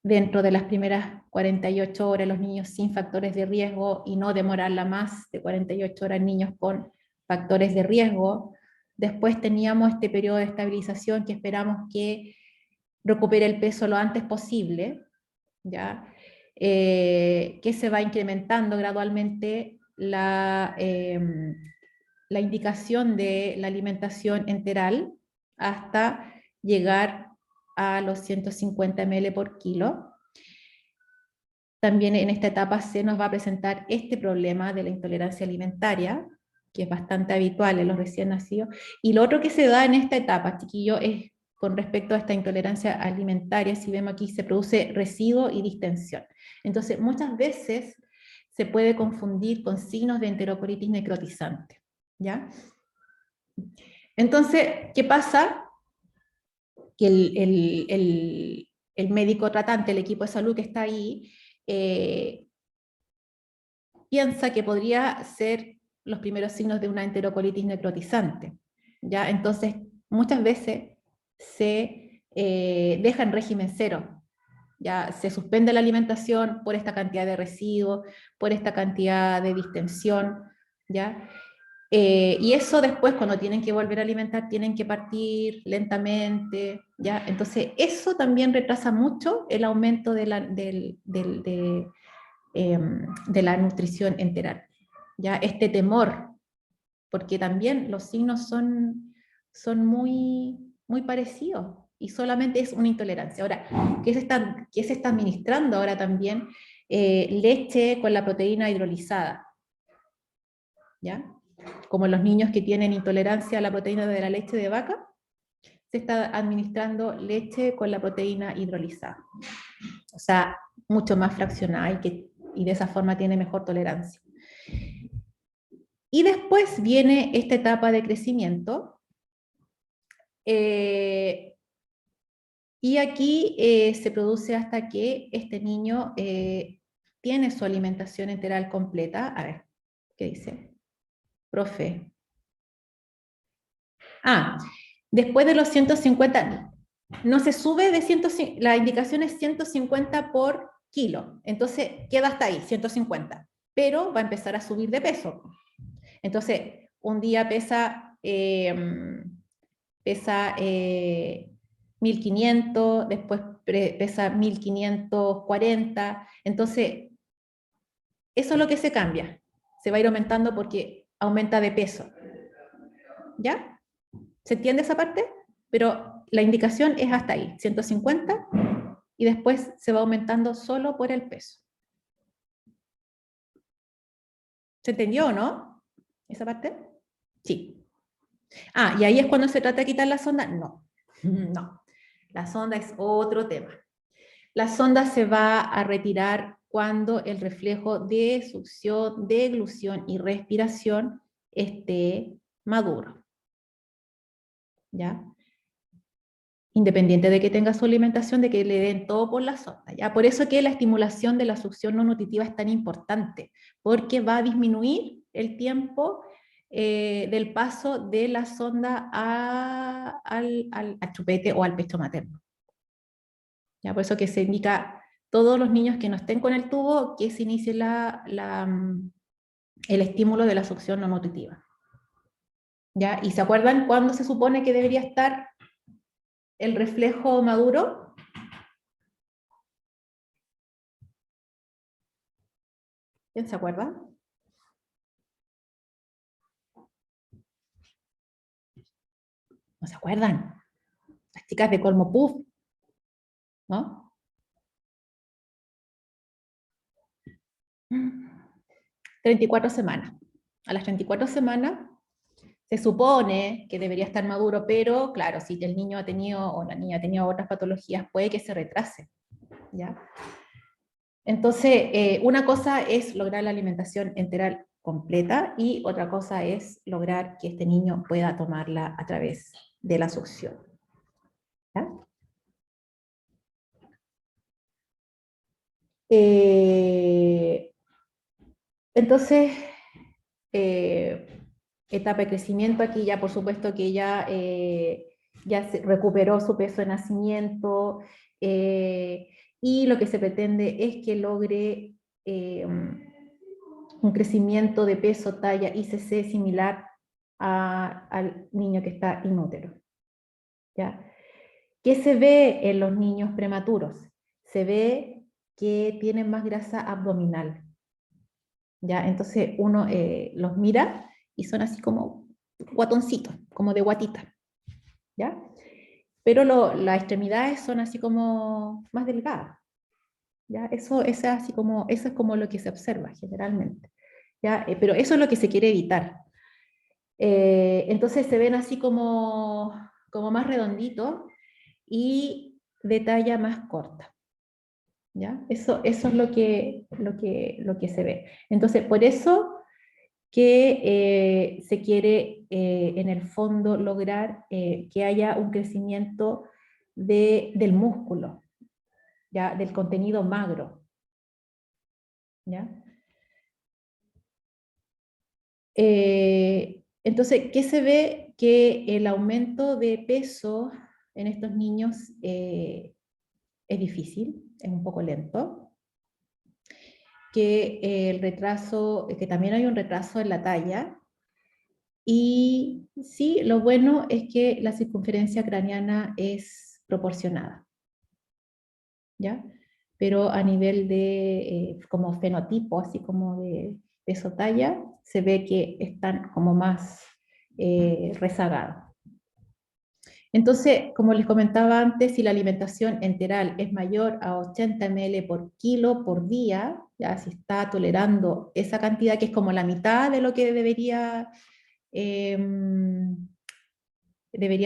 Speaker 1: dentro de las primeras 48 horas los niños sin factores de riesgo y no demorarla más de 48 horas niños con factores de riesgo. Después teníamos este periodo de estabilización que esperamos que recupere el peso lo antes posible, ¿ya? Que se va incrementando gradualmente la indicación de la alimentación enteral hasta llegar a los 150 ml por kilo. también en esta etapa se nos va a presentar este problema de la intolerancia alimentaria, que es bastante habitual en los recién nacidos. Y lo otro que se da en esta etapa, chiquillo, es con respecto a esta intolerancia alimentaria, si vemos aquí, se produce residuo y distensión. Entonces, muchas veces se puede confundir con signos de enterocolitis necrotizante, ¿ya? Entonces, ¿qué pasa? Que el médico tratante, el equipo de salud que está ahí, piensa que podría ser los primeros signos de una enterocolitis necrotizante, ¿ya? Entonces, muchas veces se deja en régimen cero, ya se suspende la alimentación por esta cantidad de residuos, por esta cantidad de distensión, ¿ya? Y eso después, cuando tienen que volver a alimentar, tienen que partir lentamente, ¿ya? Entonces, eso también retrasa mucho el aumento de la nutrición enteral, ¿ya? Este temor, porque también los signos son muy parecidos y solamente es una intolerancia. Ahora, ¿qué se está administrando ahora también? Leche con la proteína hidrolizada, ¿ya? Como los niños que tienen intolerancia a la proteína de la leche de vaca, se está administrando leche con la proteína hidrolizada. O sea, mucho más fraccionada y de esa forma tiene mejor tolerancia. Y después viene esta etapa de crecimiento. Y aquí se produce hasta que este niño tiene su alimentación enteral completa. A ver, ¿qué dice? Profe. Después de los 150, no se sube de 150, la indicación es 150 por kilo, entonces queda hasta ahí, 150, pero va a empezar a subir de peso. Entonces, un día pesa 1500, después pesa 1540, entonces, eso es lo que se cambia, se va a ir aumentando porque aumenta de peso, ¿ya? ¿Se entiende esa parte? Pero la indicación es hasta ahí, 150, y después se va aumentando solo por el peso. ¿Se entendió o no? ¿Esa parte? Sí. ¿Y ahí es cuando se trata de quitar la sonda? No. No. La sonda es otro tema. La sonda se va a retirar cuando el reflejo de succión, deglución y respiración esté maduro, ¿ya? Independiente de que tenga su alimentación, de que le den todo por la sonda, ¿ya? Por eso que la estimulación de la succión no nutritiva es tan importante, porque va a disminuir el tiempo del paso de la sonda al chupete o al pecho materno. ¿Ya? Por eso que se indica a todos los niños que no estén con el tubo que se inicie el estímulo de la succión no nutritiva. ¿Ya? ¿Y se acuerdan cuándo se supone que debería estar el reflejo maduro? ¿Quién se acuerda? ¿No se acuerdan? Las chicas de Colmo Puff, ¿no? 34 semanas. A las 34 semanas se supone que debería estar maduro, pero claro, si el niño ha tenido o la niña ha tenido otras patologías, puede que se retrase, ¿ya? Entonces, una cosa es lograr la alimentación enteral completa y otra cosa es lograr que este niño pueda tomarla a través de la succión, ¿ya? Entonces, etapa de crecimiento, aquí ya por supuesto que ya recuperó su peso de nacimiento, y lo que se pretende es que logre un crecimiento de peso, talla, ICC similar al niño que está inútero, ¿ya? ¿Qué se ve en los niños prematuros? Se ve que tienen más grasa abdominal, ¿ya? Entonces uno los mira y son así como guatoncitos, como de guatita, ¿ya? Pero las extremidades son así como más delgadas, ¿ya? Eso es como lo que se observa generalmente, ¿ya? Pero eso es lo que se quiere evitar. Entonces se ven así como más redonditos y de talla más corta, ¿ya? Eso es lo que se ve. Entonces, por eso que se quiere en el fondo lograr que haya un crecimiento del músculo, ¿ya? Del contenido magro, ¿ya? Entonces, ¿qué se ve? Que el aumento de peso en estos niños es difícil, es un poco lento, que el retraso, que también hay un retraso en la talla, y sí, lo bueno es que la circunferencia craneana es proporcionada, ¿ya? Pero a nivel de como fenotipo, así como de peso-talla, se ve que están como más rezagados. Entonces, como les comentaba antes, si la alimentación enteral es mayor a 80 ml por kilo por día, ya si está tolerando esa cantidad, que es como la mitad de lo que debería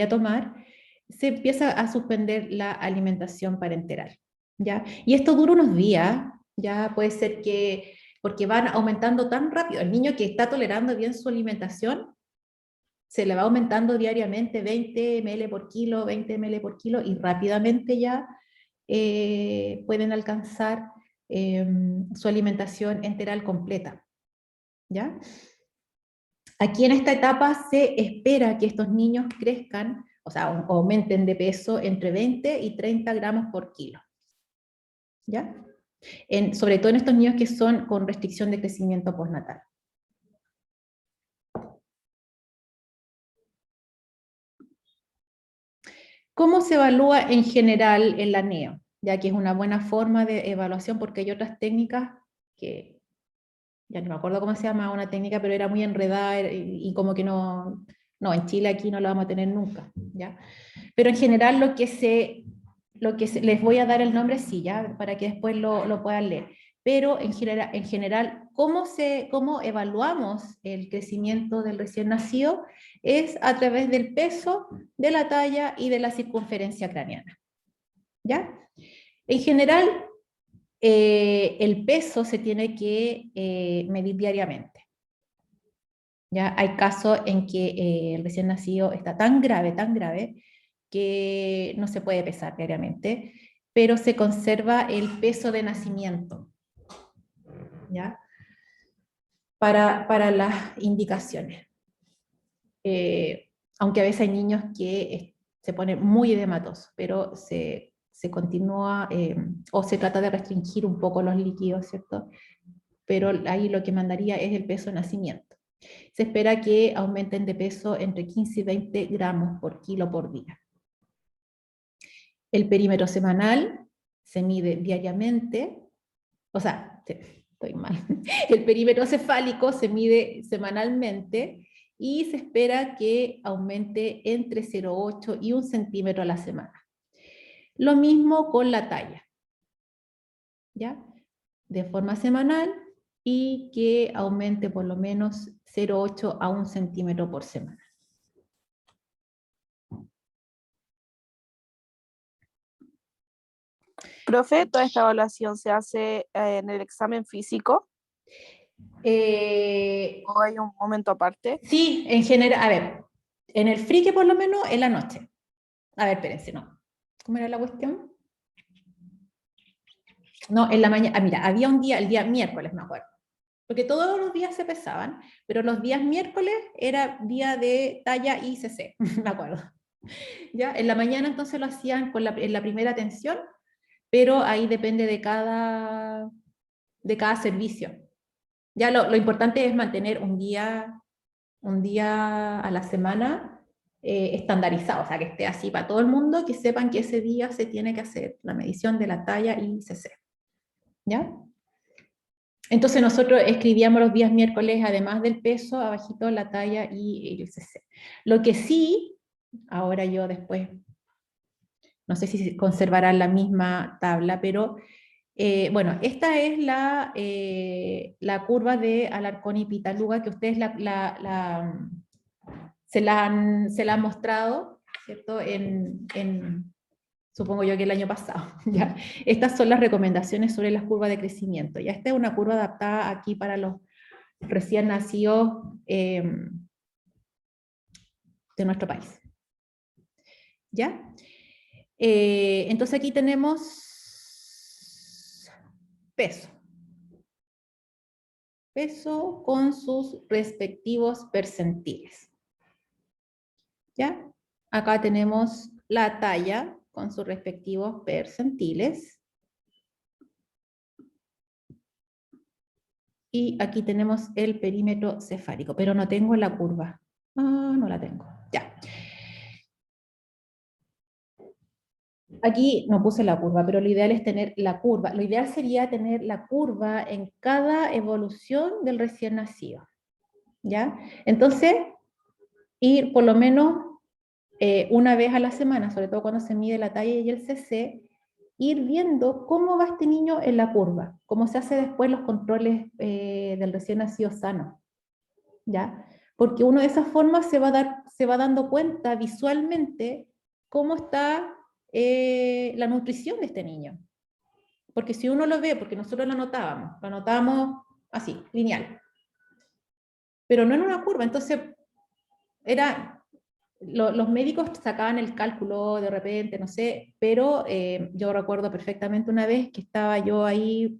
Speaker 1: tomar, se empieza a suspender la alimentación parenteral, ¿ya? Y esto dura unos días, ya puede ser que, porque van aumentando tan rápido, el niño que está tolerando bien su alimentación, se le va aumentando diariamente 20 ml por kilo, 20 ml por kilo, y rápidamente ya pueden alcanzar su alimentación enteral completa, ¿ya? Aquí en esta etapa se espera que estos niños crezcan, o sea, aumenten de peso entre 20 y 30 gramos por kilo, ¿ya? Sobre todo en estos niños que son con restricción de crecimiento postnatal. ¿Cómo se evalúa en general el NEO? Ya que es una buena forma de evaluación, porque hay otras técnicas que, ya no me acuerdo cómo se llama una técnica, pero era muy enredada y como que no, en Chile aquí no la vamos a tener nunca, ¿ya? Pero en general les voy a dar el nombre, sí, ya, para que después lo puedan leer. Pero en general ¿cómo evaluamos el crecimiento del recién nacido? Es a través del peso, de la talla y de la circunferencia craneana, ¿ya? En general, el peso se tiene que medir diariamente. ¿Ya? Hay casos en que el recién nacido está tan grave, que no se puede pesar diariamente, pero se conserva el peso de nacimiento, ¿ya? Para las indicaciones. Aunque a veces hay niños que se ponen muy edematosos, pero se continúa o se trata de restringir un poco los líquidos, ¿cierto? Pero ahí lo que mandaría es el peso de nacimiento. Se espera que aumenten de peso entre 15 y 20 gramos por kilo por día. El perímetro semanal se mide diariamente, o sea, estoy mal. El perímetro cefálico se mide semanalmente y se espera que aumente entre 0,8 y 1 centímetro a la semana. Lo mismo con la talla, ¿ya? De forma semanal, y que aumente por lo menos 0,8 a 1 centímetro por semana.
Speaker 3: Profe, ¿toda esta evaluación se hace en el examen físico o hay un momento aparte?
Speaker 1: Sí, en general, a ver, en el frique por lo menos en la noche. A ver, espérense, no. ¿Cómo era la cuestión? No, en la mañana, mira, había un día, el día miércoles, me acuerdo. Porque todos los días se pesaban, pero los días miércoles era día de talla ICC, me acuerdo. ¿Ya? En la mañana entonces lo hacían en la primera atención, pero ahí depende de cada servicio. Ya lo importante es mantener un día a la semana estandarizado, o sea, que esté así para todo el mundo, que sepan que ese día se tiene que hacer la medición de la talla ICC. ¿Ya? Entonces nosotros escribíamos los días miércoles, además del peso, abajito la talla y el ICC. Lo que sí, ahora yo después, no sé si conservarán la misma tabla, pero Bueno, esta es la curva de Alarcón y Pitaluga, que ustedes se la han mostrado, ¿cierto? Supongo yo que el año pasado. ¿Ya? Estas son las recomendaciones sobre las curvas de crecimiento. Ya esta es una curva adaptada aquí para los recién nacidos de nuestro país. ¿Ya? Entonces aquí tenemos peso. Peso con sus respectivos percentiles. ¿Ya? Acá tenemos la talla con sus respectivos percentiles. Y aquí tenemos el perímetro cefálico, pero no tengo la curva. Ah, no la tengo. Ya. Aquí no puse la curva, pero lo ideal es tener la curva. Lo ideal sería tener la curva en cada evolución del recién nacido. ¿Ya? Entonces, ir por lo menos una vez a la semana, sobre todo cuando se mide la talla y el CC, ir viendo cómo va este niño en la curva, cómo se hace después los controles del recién nacido sano. ¿Ya? Porque uno de esas formas se va dando cuenta visualmente cómo está la nutrición de este niño. Porque si uno lo ve, porque nosotros lo anotábamos así, lineal, pero no en una curva, entonces los médicos sacaban el cálculo de repente, no sé, pero yo recuerdo perfectamente una vez que estaba yo ahí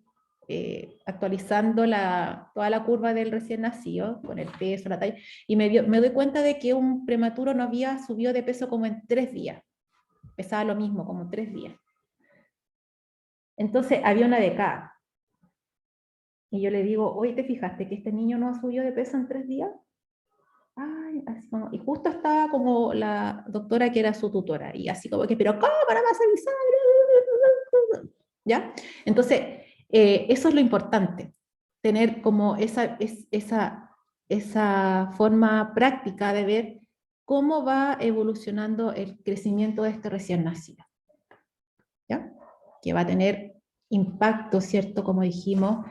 Speaker 1: actualizando toda la curva del recién nacido, con el peso, la talla, y me doy cuenta de que un prematuro no había subido de peso como en 3 días. Pesaba lo mismo, como 3 días. Entonces había una década. Y yo le digo, oye, ¿te fijaste que este niño no subió de peso en 3 días? Ay, así como, y justo estaba como la doctora que era su tutora, y así como que, pero ¿cómo no vas a avisar? ¿Ya? Entonces, eso es lo importante, tener como esa forma práctica de ver cómo va evolucionando el crecimiento de este recién nacido. ¿Ya? Que va a tener impacto, ¿cierto? Como dijimos,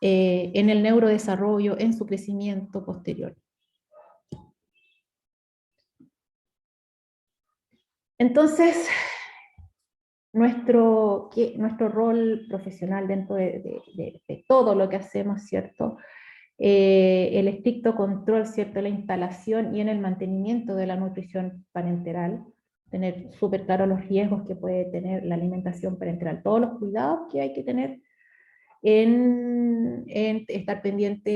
Speaker 1: en el neurodesarrollo, en su crecimiento posterior. Entonces, nuestro rol profesional dentro de todo lo que hacemos, ¿cierto? El estricto control, ¿cierto?, la instalación y en el mantenimiento de la nutrición parenteral, tener súper claro los riesgos que puede tener la alimentación parenteral, todos los cuidados que hay que tener en estar pendiente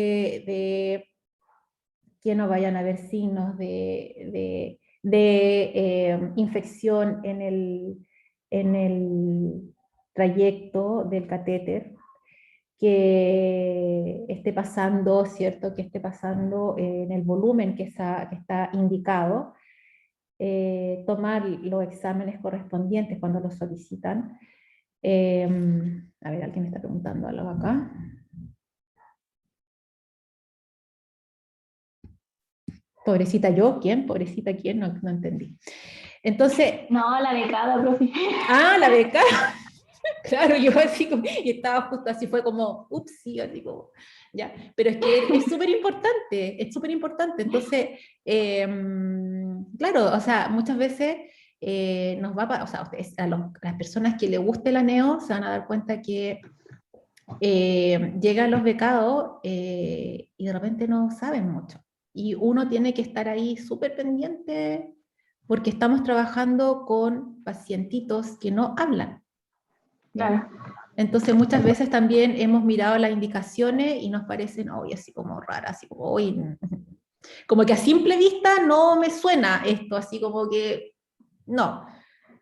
Speaker 1: de que no vayan a haber signos de infección en el trayecto del catéter, que esté pasando, ¿cierto? Que esté pasando en el volumen que está indicado, tomar los exámenes correspondientes cuando los solicitan. A ver, alguien me está preguntando algo acá. Pobrecita yo, ¿quién? Pobrecita quién, no entendí. Entonces...
Speaker 2: No, la becada, profe.
Speaker 1: Ah, la beca. Claro, yo así como, y estaba justo así, fue como, ups, sí, así como, ya. Pero es que es súper importante, es súper importante. Entonces, claro, o sea, muchas veces nos va a, o sea, las personas que les guste la neo se van a dar cuenta que llegan los becados y de repente no saben mucho. Y uno tiene que estar ahí súper pendiente porque estamos trabajando con pacientitos que no hablan.
Speaker 2: Claro.
Speaker 1: Entonces muchas veces también hemos mirado las indicaciones y nos parecen, hoy así como raras, así como, hoy como que a simple vista no me suena esto, así como que no.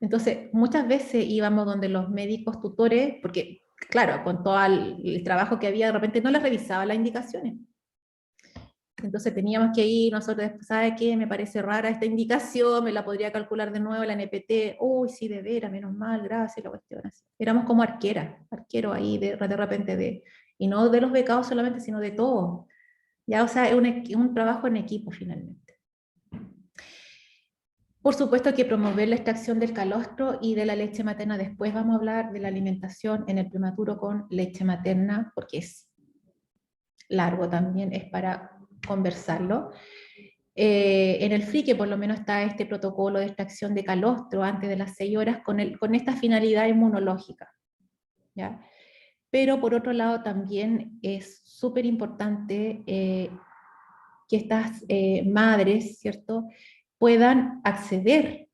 Speaker 1: Entonces muchas veces íbamos donde los médicos tutores, porque claro, con todo el trabajo que había, de repente no les revisaba las indicaciones. Entonces teníamos que ir nosotros, ¿sabe qué? Me parece rara esta indicación, me la podría calcular de nuevo la NPT. Uy, sí, de veras, menos mal, gracias, la cuestión así. Éramos como arqueros ahí de repente, y no de los becados solamente, sino de todos. Ya, o sea, es un trabajo en equipo finalmente. Por supuesto que promover la extracción del calostro y de la leche materna. Después vamos a hablar de la alimentación en el prematuro con leche materna, porque es largo también, es para conversarlo. En el FRI, que por lo menos está este protocolo de extracción de calostro antes de las 6 horas con esta finalidad inmunológica, ¿ya? Pero por otro lado también es súper importante que estas madres, ¿cierto?, puedan acceder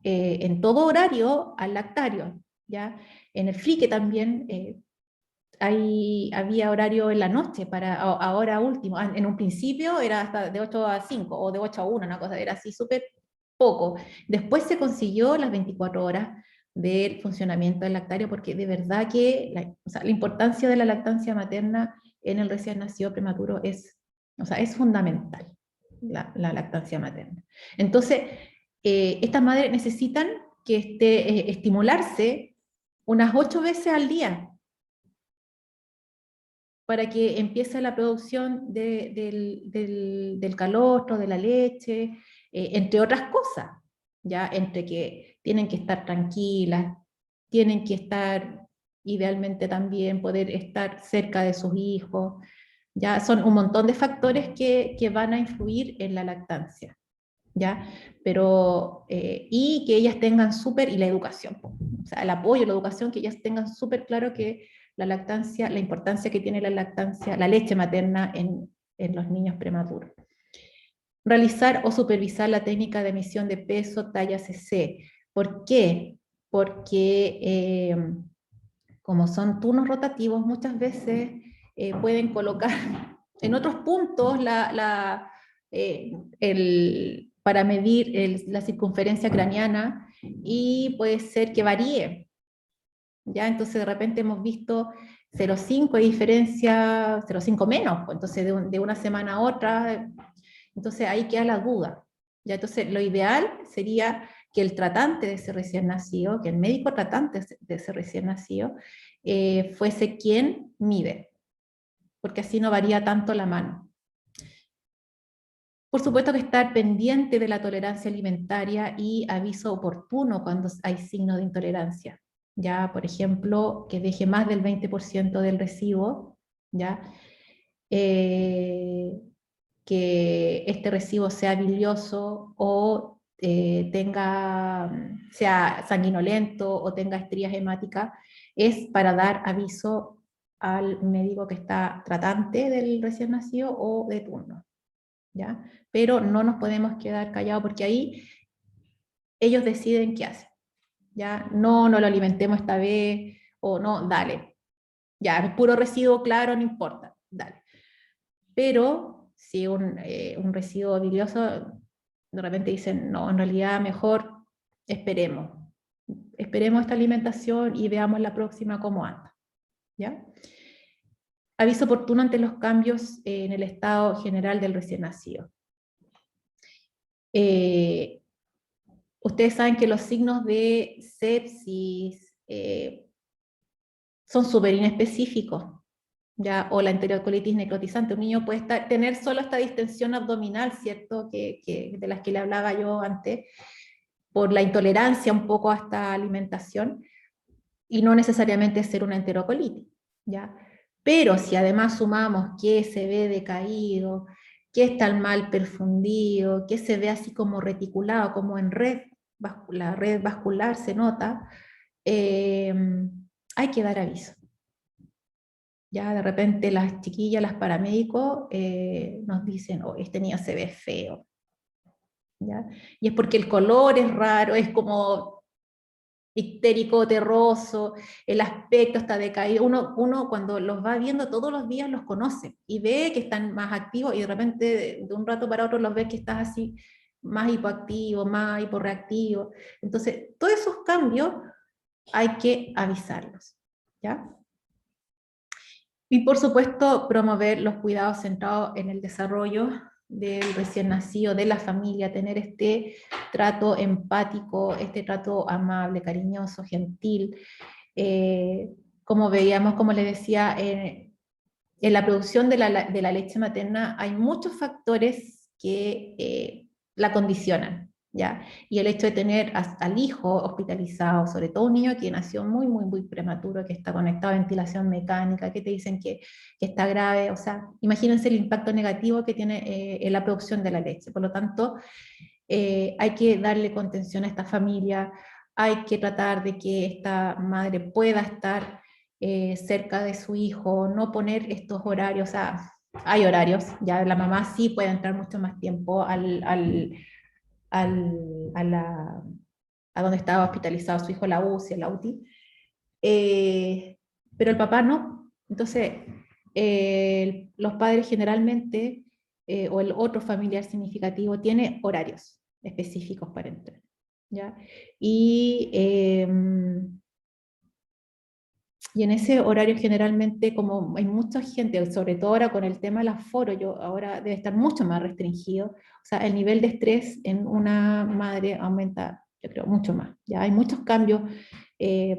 Speaker 1: en todo horario al lactario, ¿ya? En el FRI, que también había horario en la noche, ahora último, en un principio era hasta de 8 a 5 o de 8 a 1, una cosa, era así súper poco. Después se consiguió las 24 horas del funcionamiento del lactario, porque de verdad que o sea, la importancia de la lactancia materna en el recién nacido prematuro es fundamental, la lactancia materna. Entonces, estas madres necesitan que estimularse unas 8 veces al día, para que empiece la producción del calostro, de la leche, entre otras cosas, ¿ya? Entre que tienen que estar tranquilas, tienen que estar, idealmente también, poder estar cerca de sus hijos, ¿ya? Son un montón de factores que van a influir en la lactancia, ¿ya? Pero, y que ellas tengan y la educación, o sea, el apoyo, la educación, que ellas tengan súper claro que la lactancia, la importancia que tiene la lactancia, la leche materna en los niños prematuros. Realizar o supervisar la técnica de medición de peso talla CC. ¿Por qué? Porque como son turnos rotativos, muchas veces pueden colocar en otros puntos para medir la circunferencia craneana, y puede ser que varíe. ¿Ya? Entonces de repente hemos visto 0,5 de diferencia, 0,5 menos, pues, entonces de una semana a otra, entonces ahí queda la duda. ¿Ya? Entonces lo ideal sería que el tratante de ese recién nacido, que el médico tratante de ese recién nacido, fuese quien mide, porque así no varía tanto la mano. Por supuesto que estar pendiente de la tolerancia alimentaria y aviso oportuno cuando hay signos de intolerancia. Ya, por ejemplo, que deje más del 20% del residuo, ¿ya? Que este residuo sea bilioso o sea sanguinolento o tenga estrías hemáticas, es para dar aviso al médico que está tratante del recién nacido o de turno, ¿ya? Pero no nos podemos quedar callados, porque ahí ellos deciden qué hacen. ¿Ya? No lo alimentemos esta vez, o no, dale. Ya, es puro residuo, claro, no importa, dale. Pero si un residuo bilioso, de repente dicen, no, en realidad mejor esperemos. Esperemos esta alimentación y veamos la próxima cómo anda. ¿Ya? Aviso oportuno ante los cambios en el estado general del recién nacido. Ustedes saben que los signos de sepsis son súper inespecíficos, ¿ya? O la enterocolitis necrotizante. Un niño puede tener solo esta distensión abdominal, ¿cierto? De las que le hablaba yo antes, por la intolerancia un poco a esta alimentación, y no necesariamente ser una enterocolitis, ¿ya? Pero si además sumamos que se ve decaído, que está el mal perfundido, que se ve así como reticulado, como en la red vascular se nota, hay que dar aviso. Ya de repente las chiquillas, las paramédicos, nos dicen, oh, este niño se ve feo. ¿Ya? Y es porque el color es raro, es como ictérico, terroso, el aspecto está decaído. Uno cuando los va viendo todos los días los conoce y ve que están más activos, y de repente de un rato para otro los ves que estás así más hipoactivo, más hiporreactivo. Entonces, todos esos cambios hay que avisarlos, ¿ya? Y por supuesto, promover los cuidados centrados en el desarrollo del recién nacido, de la familia, tener este trato empático, este trato amable, cariñoso, gentil. Como veíamos, como les decía, en la producción de la leche materna hay muchos factores que la condicionan, ¿ya? Y el hecho de tener al hijo hospitalizado, sobre todo un niño que nació muy, muy, muy prematuro, que está conectado a ventilación mecánica, que te dicen que está grave, o sea, imagínense el impacto negativo que tiene en la producción de la leche. Por lo tanto, hay que darle contención a esta familia, hay que tratar de que esta madre pueda estar cerca de su hijo, no poner estos horarios, o sea, hay horarios, ya la mamá sí puede entrar mucho más tiempo a, a donde estaba hospitalizado su hijo, la UCI, la UTI, pero el papá no. Entonces, los padres generalmente, o el otro familiar significativo, tiene horarios específicos para entrar, ¿ya? Y en ese horario generalmente, como hay mucha gente, sobre todo ahora con el tema del aforo, ahora debe estar mucho más restringido, o sea, el nivel de estrés en una madre aumenta, yo creo, mucho más. Ya hay muchos cambios, eh,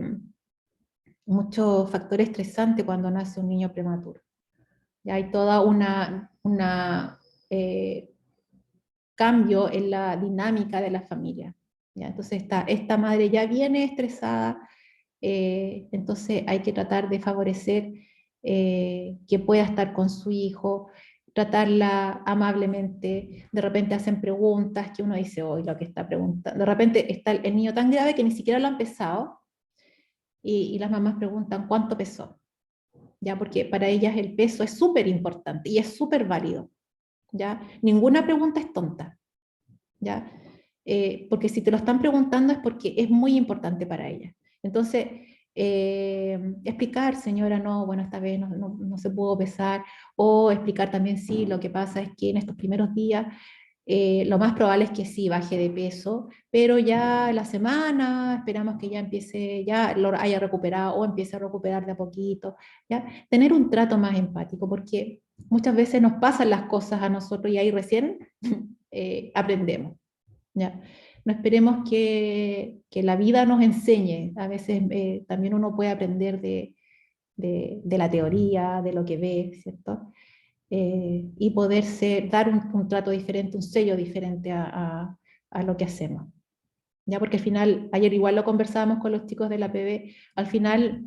Speaker 1: muchos factores estresantes cuando nace un niño prematuro. Ya hay toda una cambio en la dinámica de la familia. ¿Ya? Entonces esta madre ya viene estresada, entonces hay que tratar de favorecer que pueda estar con su hijo, tratarla amablemente. De repente hacen preguntas que uno dice, hoy lo que está preguntando. De repente está el niño tan grave que ni siquiera lo ha empezado y las mamás preguntan cuánto pesó, ¿ya? Porque para ellas el peso es súper importante y es súper válido, ¿ya? Ninguna pregunta es tonta, ¿ya? Porque si te lo están preguntando es porque es muy importante para ellas. Entonces, explicar, señora, no, bueno, esta vez no se pudo pesar, o explicar también, sí, lo que pasa es que en estos primeros días lo más probable es que sí baje de peso, pero ya la semana esperamos que ya empiece, ya lo haya recuperado o empiece a recuperar de a poquito, ¿ya? Tener un trato más empático, porque muchas veces nos pasan las cosas a nosotros y ahí recién aprendemos, ¿ya? No esperemos que la vida nos enseñe, a veces también uno puede aprender de la teoría, de lo que ve, ¿cierto? Y poderse dar un trato diferente, un sello diferente a lo que hacemos. ¿Ya? Porque al final, ayer igual lo conversábamos con los chicos de la PB, al final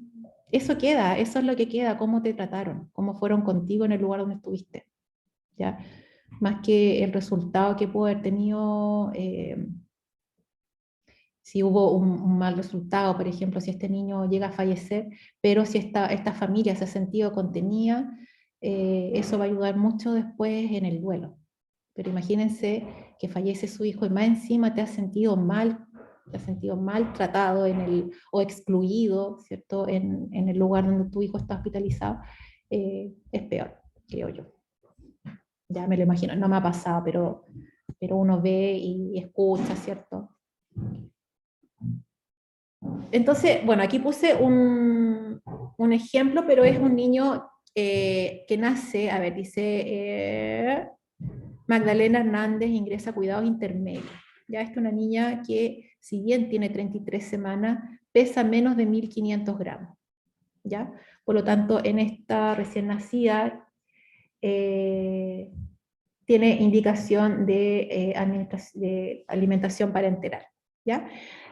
Speaker 1: eso queda, eso es lo que queda, cómo te trataron, cómo fueron contigo en el lugar donde estuviste. ¿Ya? Más que el resultado que pudo haber tenido, si hubo un mal resultado, por ejemplo, si este niño llega a fallecer, pero si esta familia se ha sentido contenida, eso va a ayudar mucho después en el duelo. Pero imagínense que fallece su hijo y más encima te has sentido mal tratado o excluido, ¿cierto? En el lugar donde tu hijo está hospitalizado, es peor, creo yo. Ya me lo imagino, no me ha pasado, pero uno ve y escucha, ¿cierto? Entonces, bueno, aquí puse un ejemplo, pero es un niño que nace, a ver, dice, Magdalena Hernández ingresa a cuidados intermedios. Ya esta es una niña que, si bien tiene 33 semanas, pesa menos de 1.500 gramos. ¿Ya? Por lo tanto, en esta recién nacida, tiene indicación de alimentación parenteral. ¿Ya?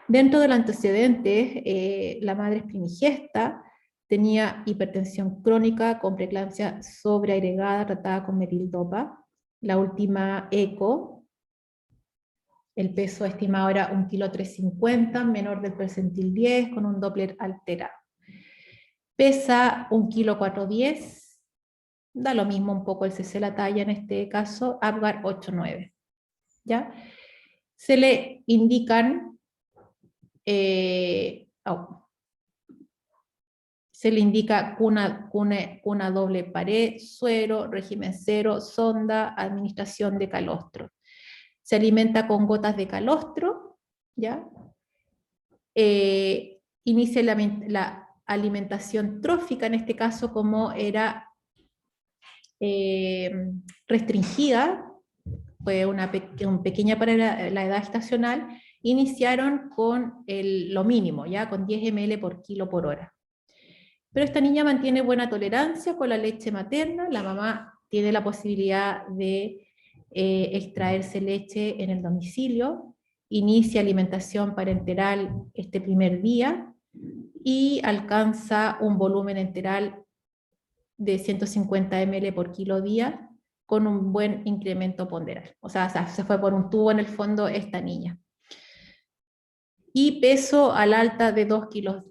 Speaker 1: Dentro del antecedente, la madre es primigesta, tenía hipertensión crónica con preeclampsia sobreagregada tratada con metildopa. La última eco, el peso estimado era 1,350 kg, menor del percentil 10, con un Doppler alterado. Pesa 1,410 kg, da lo mismo un poco el cc la talla en este caso, Apgar 8,9. ¿Ya? Se le indican se le indica cuna doble pared, suero, régimen cero, sonda, administración de calostro. Se alimenta con gotas de calostro, ¿ya? Inicia la alimentación trófica, en este caso como era restringida, fue una pequeña para la edad estacional, iniciaron con lo mínimo, ya con 10 ml por kilo por hora. Pero esta niña mantiene buena tolerancia con la leche materna, la mamá tiene la posibilidad de extraerse leche en el domicilio, inicia alimentación parenteral este primer día y alcanza un volumen enteral de 150 ml por kilo día con un buen incremento ponderal. O sea, se fue por un tubo en el fondo esta niña. Y peso al alta de 2,10 kilos.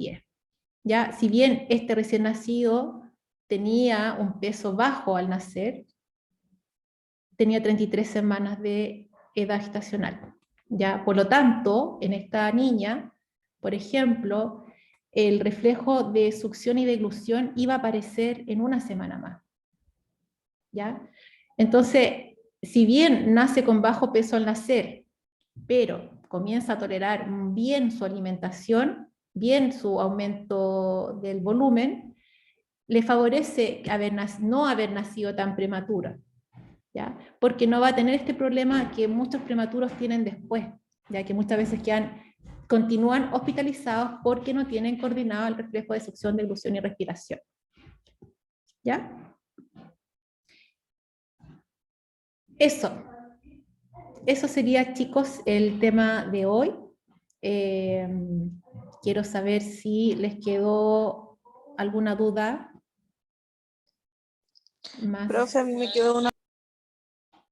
Speaker 1: ¿Ya? Si bien este recién nacido tenía un peso bajo al nacer, tenía 33 semanas de edad gestacional. ¿Ya? Por lo tanto, en esta niña, por ejemplo, el reflejo de succión y deglución iba a aparecer en una semana más. ¿Ya? Entonces, si bien nace con bajo peso al nacer, pero comienza a tolerar bien su alimentación, bien su aumento del volumen, le favorece no haber nacido tan prematura, ¿ya? Porque no va a tener este problema que muchos prematuros tienen después, ya que muchas veces continúan hospitalizados porque no tienen coordinado el reflejo de succión, deglución y respiración. ¿Ya? Eso sería, chicos, el tema de hoy. Quiero saber si les quedó alguna duda más.
Speaker 4: Profe, a mí me quedó una